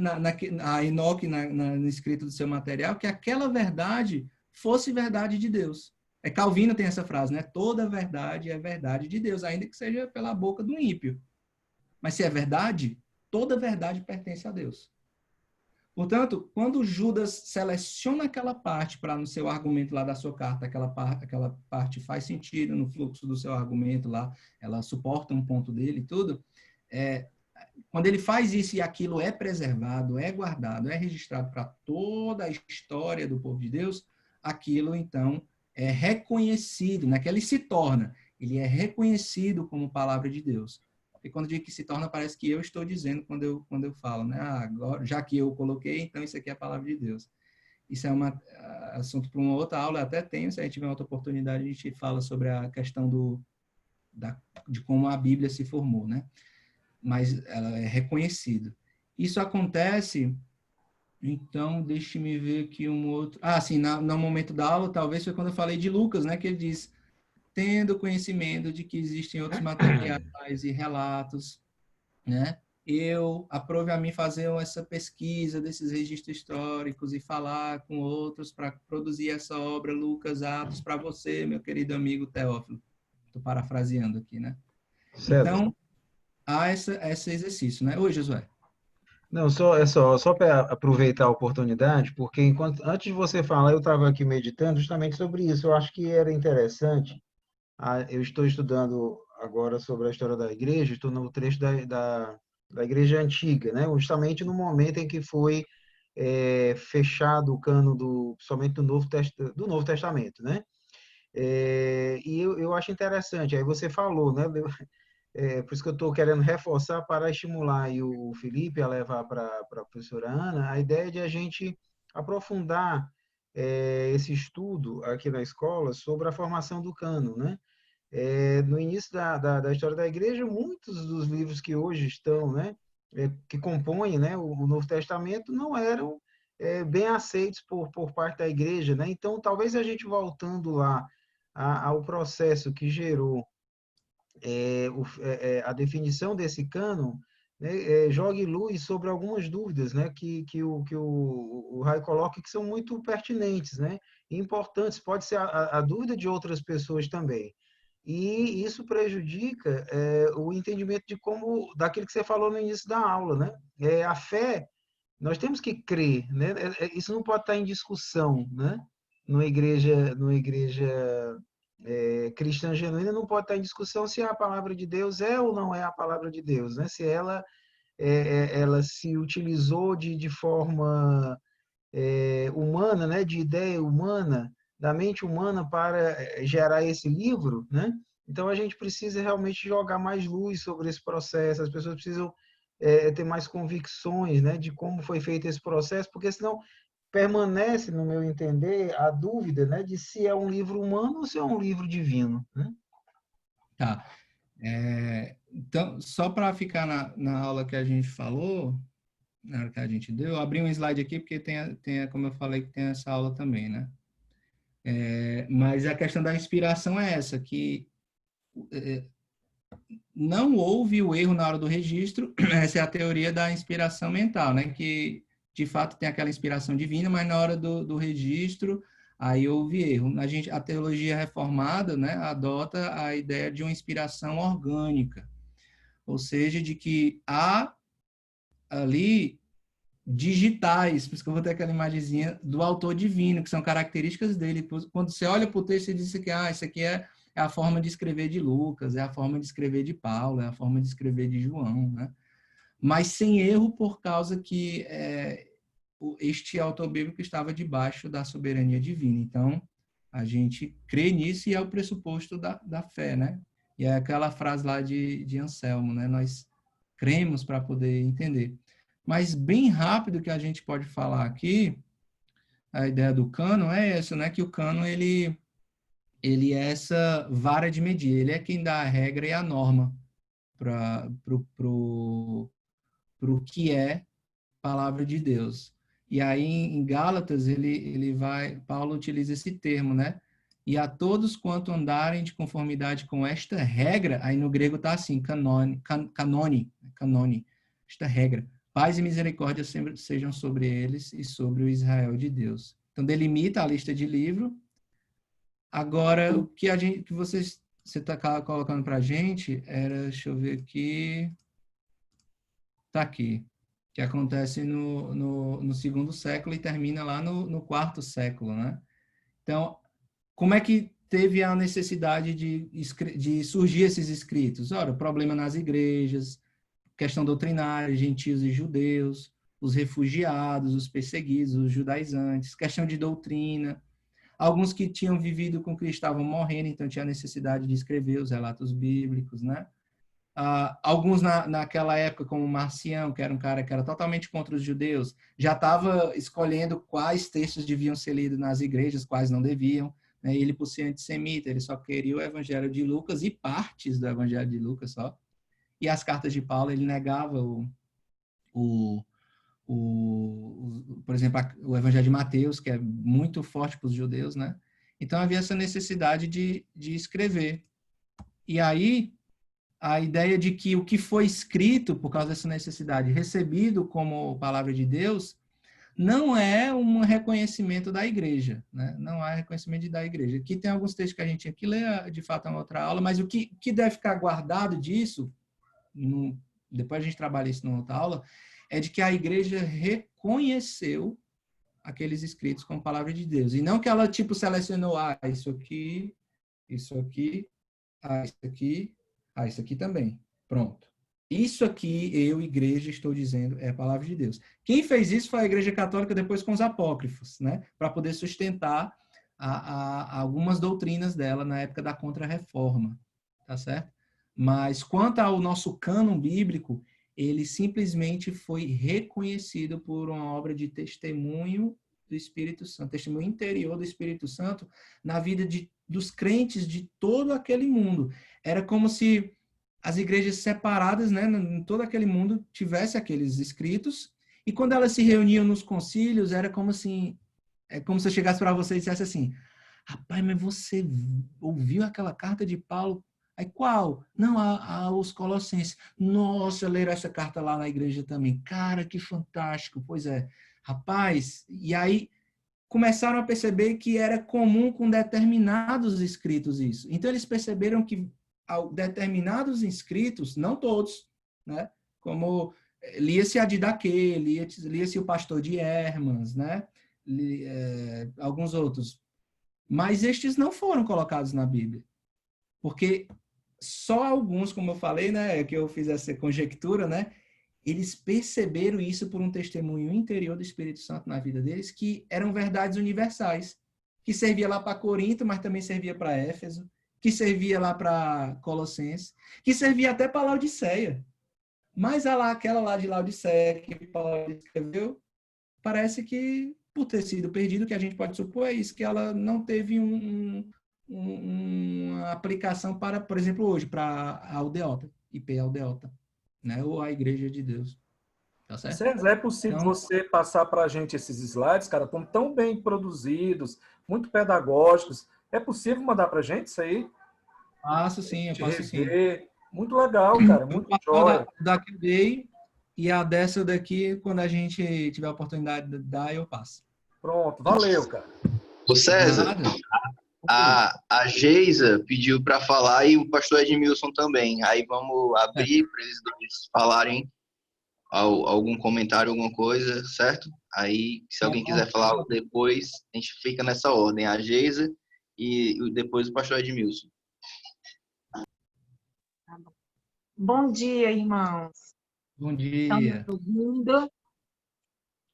a Enoque, no escrito do seu material, que aquela verdade fosse verdade de Deus. Calvino tem essa frase, né? Toda verdade é verdade de Deus, ainda que seja pela boca do ímpio. Mas se é verdade, toda verdade pertence a Deus. Portanto, quando Judas seleciona aquela parte para no seu argumento lá da sua carta, aquela parte faz sentido no fluxo do seu argumento lá, ela suporta um ponto dele e tudo, quando ele faz isso e aquilo é preservado, é guardado, é registrado para toda a história do povo de Deus, aquilo, então, é reconhecido, né? Que ele se torna, ele é reconhecido como palavra de Deus. E quando digo que se torna, parece que eu estou dizendo quando eu falo, né? Agora, já que eu coloquei, então isso aqui é a palavra de Deus. Isso é um assunto para uma outra aula, eu até tenho, se a gente tiver outra oportunidade, a gente fala sobre a questão de como a Bíblia se formou, né? Mas ela é reconhecida. Isso acontece... Então, deixe-me ver aqui um outro... sim, no momento da aula, talvez foi quando eu falei de Lucas, né? Que ele diz, tendo conhecimento de que existem outros materiais e relatos, né? Aprove a mim fazer essa pesquisa desses registros históricos e falar com outros para produzir essa obra, Lucas, Atos, para você, meu querido amigo Teófilo. Estou parafraseando aqui, né?
Certo.
Então, há esse exercício, né? Oi, Josué.
Não, só para aproveitar a oportunidade, porque antes de você falar, eu estava aqui meditando justamente sobre isso. Eu acho que era interessante. Eu estou estudando agora sobre a história da igreja, estou no trecho da igreja antiga, né? Justamente no momento em que foi fechado o cano somente do Novo Testamento, né? E eu acho interessante. Aí você falou, né? Por isso que eu estou querendo reforçar para estimular aí o Felipe a levar para a professora Ana a ideia de a gente aprofundar esse estudo aqui na escola sobre a formação do cânon, né? No início da história da igreja, muitos dos livros que hoje estão, né, que compõem, né, o Novo Testamento, não eram bem aceitos por parte da igreja, né? Então, talvez a gente voltando lá ao processo que gerou a definição desse cânon, né, jogue luz sobre algumas dúvidas, né, que o Rai coloca, que são muito pertinentes, né, e importantes. Pode ser a dúvida de outras pessoas também. E isso prejudica o entendimento daquilo que você falou no início da aula, né? A fé, nós temos que crer, né? Isso não pode estar em discussão, né? Numa igreja cristã genuína, não pode estar em discussão se a palavra de Deus é ou não é a palavra de Deus, né? Se ela se utilizou de forma humana, né? De ideia humana, da mente humana para gerar esse livro, né? Então a gente precisa realmente jogar mais luz sobre esse processo, as pessoas precisam ter mais convicções, né? De como foi feito esse processo, porque senão permanece, no meu entender, a dúvida, né, de se é um livro humano ou se é um livro divino, né?
Tá. Então, só para ficar na aula que a gente falou, na hora que a gente deu, eu abri um slide aqui porque tem como eu falei, que tem essa aula também, né? Mas a questão da inspiração é essa, que não houve o erro na hora do registro. Essa é a teoria da inspiração mental, né? Que, de fato, tem aquela inspiração divina, mas na hora do registro, aí houve erro. A teologia reformada, né, adota a ideia de uma inspiração orgânica, ou seja, de que há ali digitais, por isso que eu vou ter aquela imagenzinha do autor divino, que são características dele. Quando você olha para o texto, você diz que isso aqui é a forma de escrever de Lucas, é a forma de escrever de Paulo, é a forma de escrever de João, né? Mas sem erro, por causa que este autor bíblico estava debaixo da soberania divina. Então, a gente crê nisso e é o pressuposto da fé, né? E é aquela frase lá de Anselmo, né? Nós cremos para poder entender. Mas bem rápido que a gente pode falar aqui, a ideia do cânon é essa, né? Que o cânon, ele é essa vara de medir, ele é quem dá a regra e a norma para o que é palavra de Deus. E aí em Gálatas Paulo utiliza esse termo, né? E a todos quanto andarem de conformidade com esta regra, aí no grego está assim, canone, esta regra. Paz e misericórdia sempre sejam sobre eles e sobre o Israel de Deus. Então delimita a lista de livro. Agora, o que você está colocando para a gente era, deixa eu ver aqui, está aqui, que acontece no segundo século e termina lá no quarto século, né? Então, como é que teve a necessidade de surgir esses escritos? Ora, problema nas igrejas, questão doutrinária, gentios e judeus, os refugiados, os perseguidos, os judaizantes, questão de doutrina. Alguns que tinham vivido com Cristo estavam morrendo, então tinha necessidade de escrever os relatos bíblicos, né? Alguns naquela época, como Marcião, que era um cara que era totalmente contra os judeus, já estava escolhendo quais textos deviam ser lidos nas igrejas, quais não deviam, né? Ele, por ser antissemita, ele só queria o Evangelho de Lucas e partes do Evangelho de Lucas só. E as cartas de Paulo, ele negava por exemplo, o Evangelho de Mateus, que é muito forte para os judeus, né? Então havia essa necessidade de escrever. E aí a ideia de que o que foi escrito por causa dessa necessidade, recebido como palavra de Deus, não é um reconhecimento da igreja, né? Não há reconhecimento da igreja. Aqui tem alguns textos que a gente tinha que ler, de fato, é uma outra aula, mas o que deve ficar guardado disso, depois a gente trabalha isso numa outra aula, é de que a igreja reconheceu aqueles escritos como palavra de Deus. E não que ela, selecionou, isso aqui, isso aqui, isso aqui também. Pronto. Isso aqui, eu, igreja, estou dizendo, é a palavra de Deus. Quem fez isso foi a Igreja Católica depois com os apócrifos, né? Para poder sustentar algumas doutrinas dela na época da Contra-Reforma. Tá certo? Mas quanto ao nosso cânon bíblico, ele simplesmente foi reconhecido por uma obra de testemunho do Espírito Santo, testemunho interior do Espírito Santo na vida dos crentes de todo aquele mundo. Era como se as igrejas separadas, né, em todo aquele mundo, tivessem aqueles escritos, e quando elas se reuniam nos concílios, era como assim, é como se eu chegasse para você e dissesse assim, rapaz, mas você ouviu aquela carta de Paulo? Aí qual? Não, os Colossenses. Nossa, leram essa carta lá na igreja também. Cara, que fantástico. Pois é. Rapaz, e aí começaram a perceber que era comum com determinados escritos isso. Então eles perceberam que determinados inscritos, não todos, né? Como lia-se a Didaquê, lia-se o Pastor de Hermas, né? Alguns outros. Mas estes não foram colocados na Bíblia. Porque só alguns, como eu falei, né, que eu fiz essa conjectura, né, eles perceberam isso por um testemunho interior do Espírito Santo na vida deles, que eram verdades universais, que servia lá para Corinto, mas também servia para Éfeso, que servia lá para Colossenses, que servia até para Laodiceia. Mas aquela lá de Laodiceia que Paulo escreveu, parece que, por ter sido perdido, que a gente pode supor é isso, que ela não teve uma aplicação para, por exemplo, hoje, para a aldeota, IP aldeota, né? Ou a Igreja de Deus. Tá certo?
César, é possível
Então,
você passar para a gente esses slides, cara, como tão bem produzidos, muito pedagógicos. É possível mandar para a gente isso aí?
passo sim, eu
Te
passo sim.
rever. Muito legal, cara,
Eu
muito
passo
jóia.
da que eu dei e a dessa daqui, quando a gente tiver a oportunidade de dar, eu passo.
Pronto, valeu, cara.
Ô César,
Nada.
a Geisa pediu para falar e o pastor Edmilson também. Aí vamos abrir para eles dois falarem algum comentário, alguma coisa, certo? Aí, se alguém quiser falar algo depois, a gente fica nessa ordem. A Geisa e depois o pastor Edmilson.
Bom dia, irmãos.
Bom
Estão me
dia.
ouvindo? Estão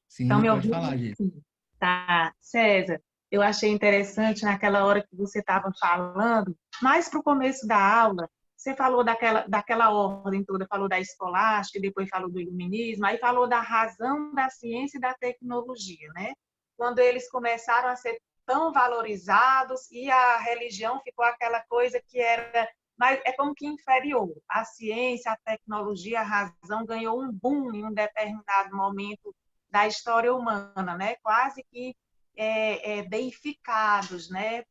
Sim,
me
pode
ouvindo?
falar, Gê.
Sim. Tá. César, eu achei interessante naquela hora que você estava falando, mais para o começo da aula, você falou daquela ordem toda, falou da escolástica, depois falou do iluminismo, aí falou da razão da ciência e da tecnologia, né? Quando eles começaram a ser tão valorizados e a religião ficou aquela coisa que era, mas é como que inferior. A ciência, a tecnologia, a razão ganhou um boom em um determinado momento da história humana, né? Quase que deificados, né?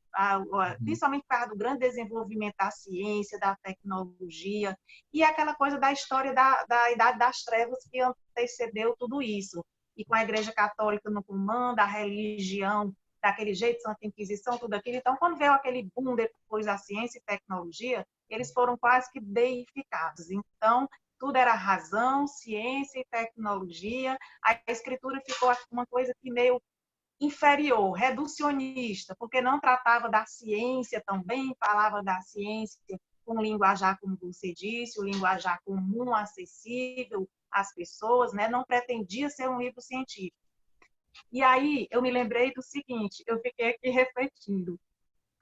Principalmente por causa do grande desenvolvimento da ciência, da tecnologia e aquela coisa da história da Idade das Trevas que antecedeu tudo isso. E com a Igreja Católica no comando, a religião daquele jeito, Santa Inquisição, tudo aquilo. Então, quando veio aquele boom depois da ciência e tecnologia, eles foram quase que deificados. Então, tudo era razão, ciência e tecnologia. A escritura ficou uma coisa que meio inferior, reducionista, porque não tratava da ciência também, falava da ciência com linguajar, como você disse, o linguajar comum, acessível às pessoas, né? Não pretendia ser um livro científico. E aí eu me lembrei do seguinte, eu fiquei aqui refletindo.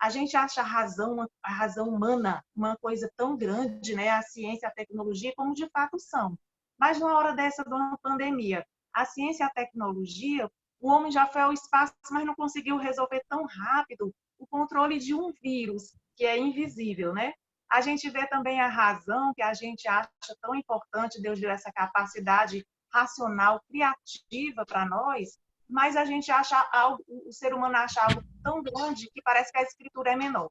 A gente acha a razão humana uma coisa tão grande, né? A ciência, a tecnologia, como de fato são. Mas numa hora dessa de uma pandemia, a ciência e a tecnologia, o homem já foi ao espaço, mas não conseguiu resolver tão rápido o controle de um vírus que é invisível, né? A gente vê também a razão que a gente acha tão importante, Deus deu essa capacidade racional, criativa para nós, mas a gente acha algo, o ser humano acha algo tão grande que parece que a escritura é menor.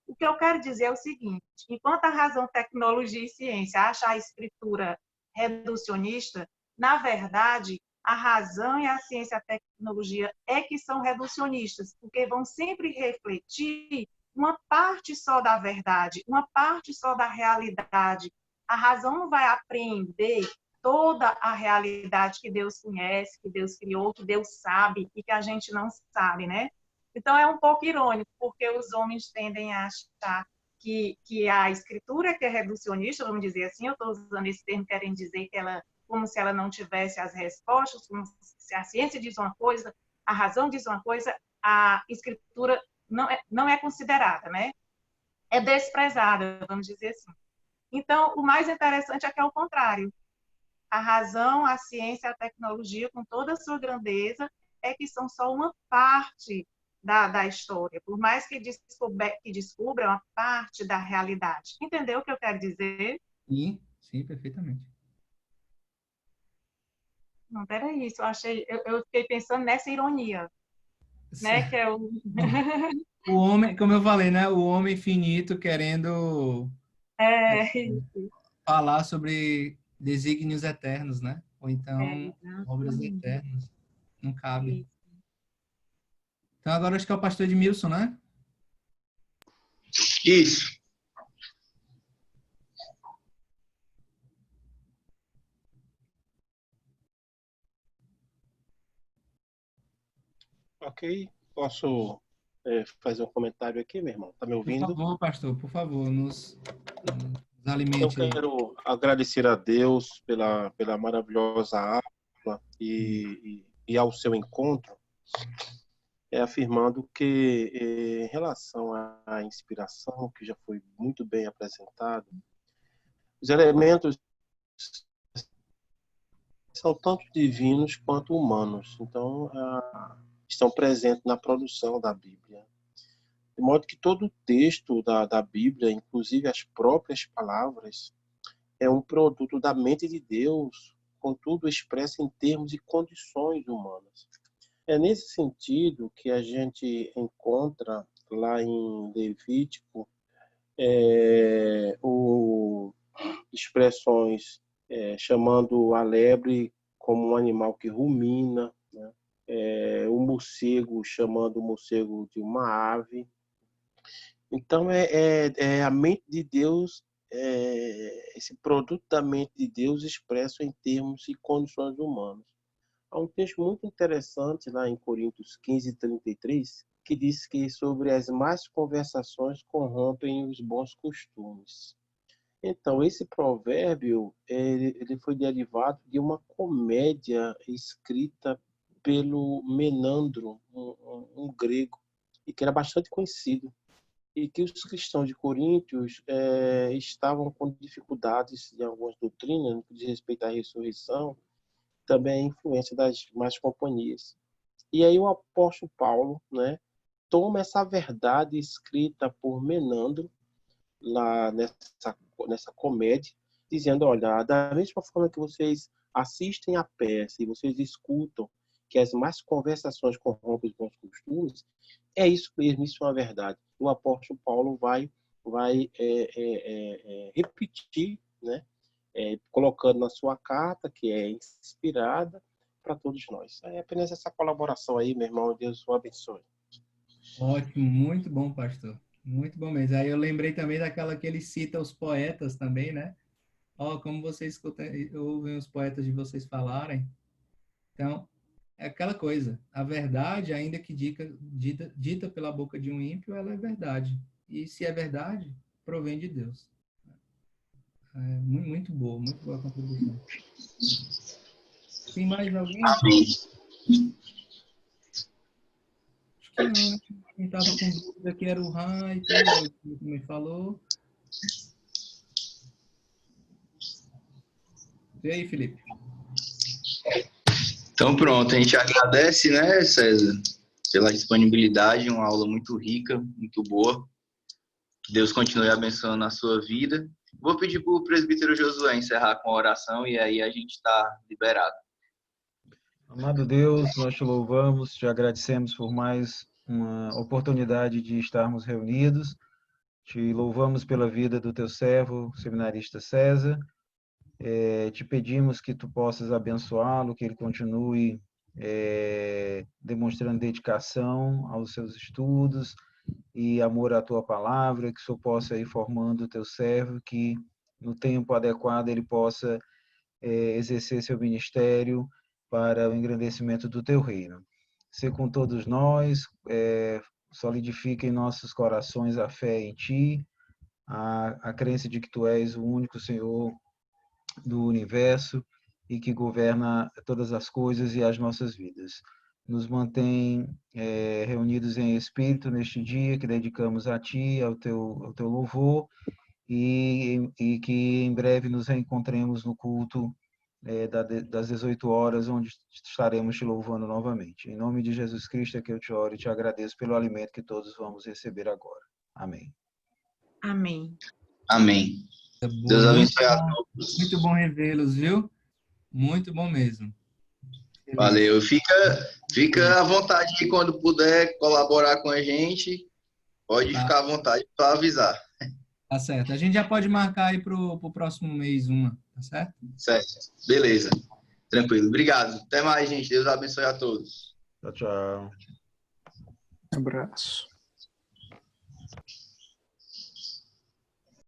O que eu quero dizer é o seguinte, enquanto a razão, tecnologia e ciência acha a escritura reducionista, na verdade, a razão e a ciência e a tecnologia é que são reducionistas, porque vão sempre refletir uma parte só da verdade, uma parte só da realidade. A razão não vai apreender toda a realidade que Deus conhece, que Deus criou, que Deus sabe e que a gente não sabe, né? Então é um pouco irônico, porque os homens tendem a achar que a escritura que é reducionista, vamos dizer assim, eu estou usando esse termo querendo dizer que ela, como se ela não tivesse as respostas, como se a ciência diz uma coisa, a razão diz uma coisa, a escritura não é considerada, né? É desprezada, vamos dizer assim. Então, o mais interessante é que é o contrário. A razão, a ciência, a tecnologia, com toda a sua grandeza, é que são só uma parte da história. Por mais que descubra uma parte da realidade. Entendeu o que eu quero dizer?
Sim, sim, perfeitamente.
Não, peraí, isso eu fiquei pensando nessa ironia, né? Que é o...
O homem, como eu falei, né? O homem finito querendo falar sobre desígnios eternos, né? Ou então obras eternas. Não cabe. Então agora acho que é o pastor Edmilson, né?
Isso.
Ok, posso fazer um comentário aqui, meu irmão? Tá me
Por
ouvindo?
favor, pastor, por favor, nos
Eu
alimente aí.
quero agradecer a Deus pela maravilhosa aula e ao seu encontro, afirmando que, em relação à inspiração, que já foi muito bem apresentado, os elementos são tanto divinos quanto humanos, então estão presentes na produção da Bíblia. De modo que todo o texto da Bíblia, inclusive as próprias palavras, é um produto da mente de Deus contudo expressa em termos e condições humanas. É nesse sentido que a gente encontra lá em Levítico expressões chamando a lebre como um animal que rumina, né? O morcego chamando o morcego de uma ave. Então, a mente de Deus, esse produto da mente de Deus expresso em termos e condições humanas. Há um texto muito interessante lá em Coríntios 15, 33, que diz que sobre as más conversações corrompem os bons costumes. Então, esse provérbio ele foi derivado de uma comédia escrita pelo Menandro, um grego, e que era bastante conhecido, e que os cristãos de Coríntios estavam com dificuldades em algumas doutrinas, no que diz respeito à ressurreição, também a influência das más companhias. E aí o apóstolo Paulo, né, toma essa verdade escrita por Menandro, lá nessa comédia, dizendo, olha, da mesma forma que vocês assistem a peça e vocês escutam que as más conversações corrompem os bons costumes, é isso mesmo, isso é uma verdade. O apóstolo Paulo vai repetir, né, colocando na sua carta, que é inspirada para todos nós. É apenas essa colaboração aí, meu irmão, Deus o abençoe.
Ótimo, muito bom, pastor. Muito bom mesmo. Aí eu lembrei também daquela que ele cita os poetas também, né? Como vocês escutam, ouvem os poetas de vocês falarem. Então, é aquela coisa. A verdade, ainda que dita pela boca de um ímpio, ela é verdade. E se é verdade, provém de Deus. Muito boa a contribuição. Tem mais alguém?
Amém.
Acho que não, né? Quem estava com dúvida que era o Rai e tudo, que me falou. E aí, Felipe?
Então pronto, a gente agradece, né, César, pela disponibilidade, uma aula muito rica, muito boa. Que Deus continue abençoando a sua vida. Vou pedir para o presbítero Josué encerrar com a oração e aí a gente está liberado.
Amado Deus, nós te louvamos, te agradecemos por mais uma oportunidade de estarmos reunidos. Te louvamos pela vida do teu servo, seminarista César. Te pedimos que tu possas abençoá-lo, que ele continue demonstrando dedicação aos seus estudos e amor à tua palavra, que o Senhor possa ir formando o teu servo, que no tempo adequado ele possa exercer seu ministério para o engrandecimento do teu reino. Ser com todos nós, solidifica em nossos corações a fé em ti, a crença de que tu és o único Senhor do universo e que governa todas as coisas e as nossas vidas. Nos mantém reunidos em espírito neste dia que dedicamos a ti, ao teu louvor, e que em breve nos reencontremos no culto das 18 horas, onde estaremos te louvando novamente. Em nome de Jesus Cristo é que eu te oro e te agradeço pelo alimento que todos vamos receber agora. Amém.
Amém.
Amém. Deus abençoe a
todos. Muito bom revê-los, viu? Muito bom mesmo.
Valeu. Fica à vontade de quando puder colaborar com a gente, pode ficar à vontade para avisar.
Tá certo. A gente já pode marcar aí para o próximo mês tá certo?
Certo. Beleza. Tranquilo. Obrigado. Até mais, gente. Deus abençoe a todos.
Tchau, tchau.
Abraço.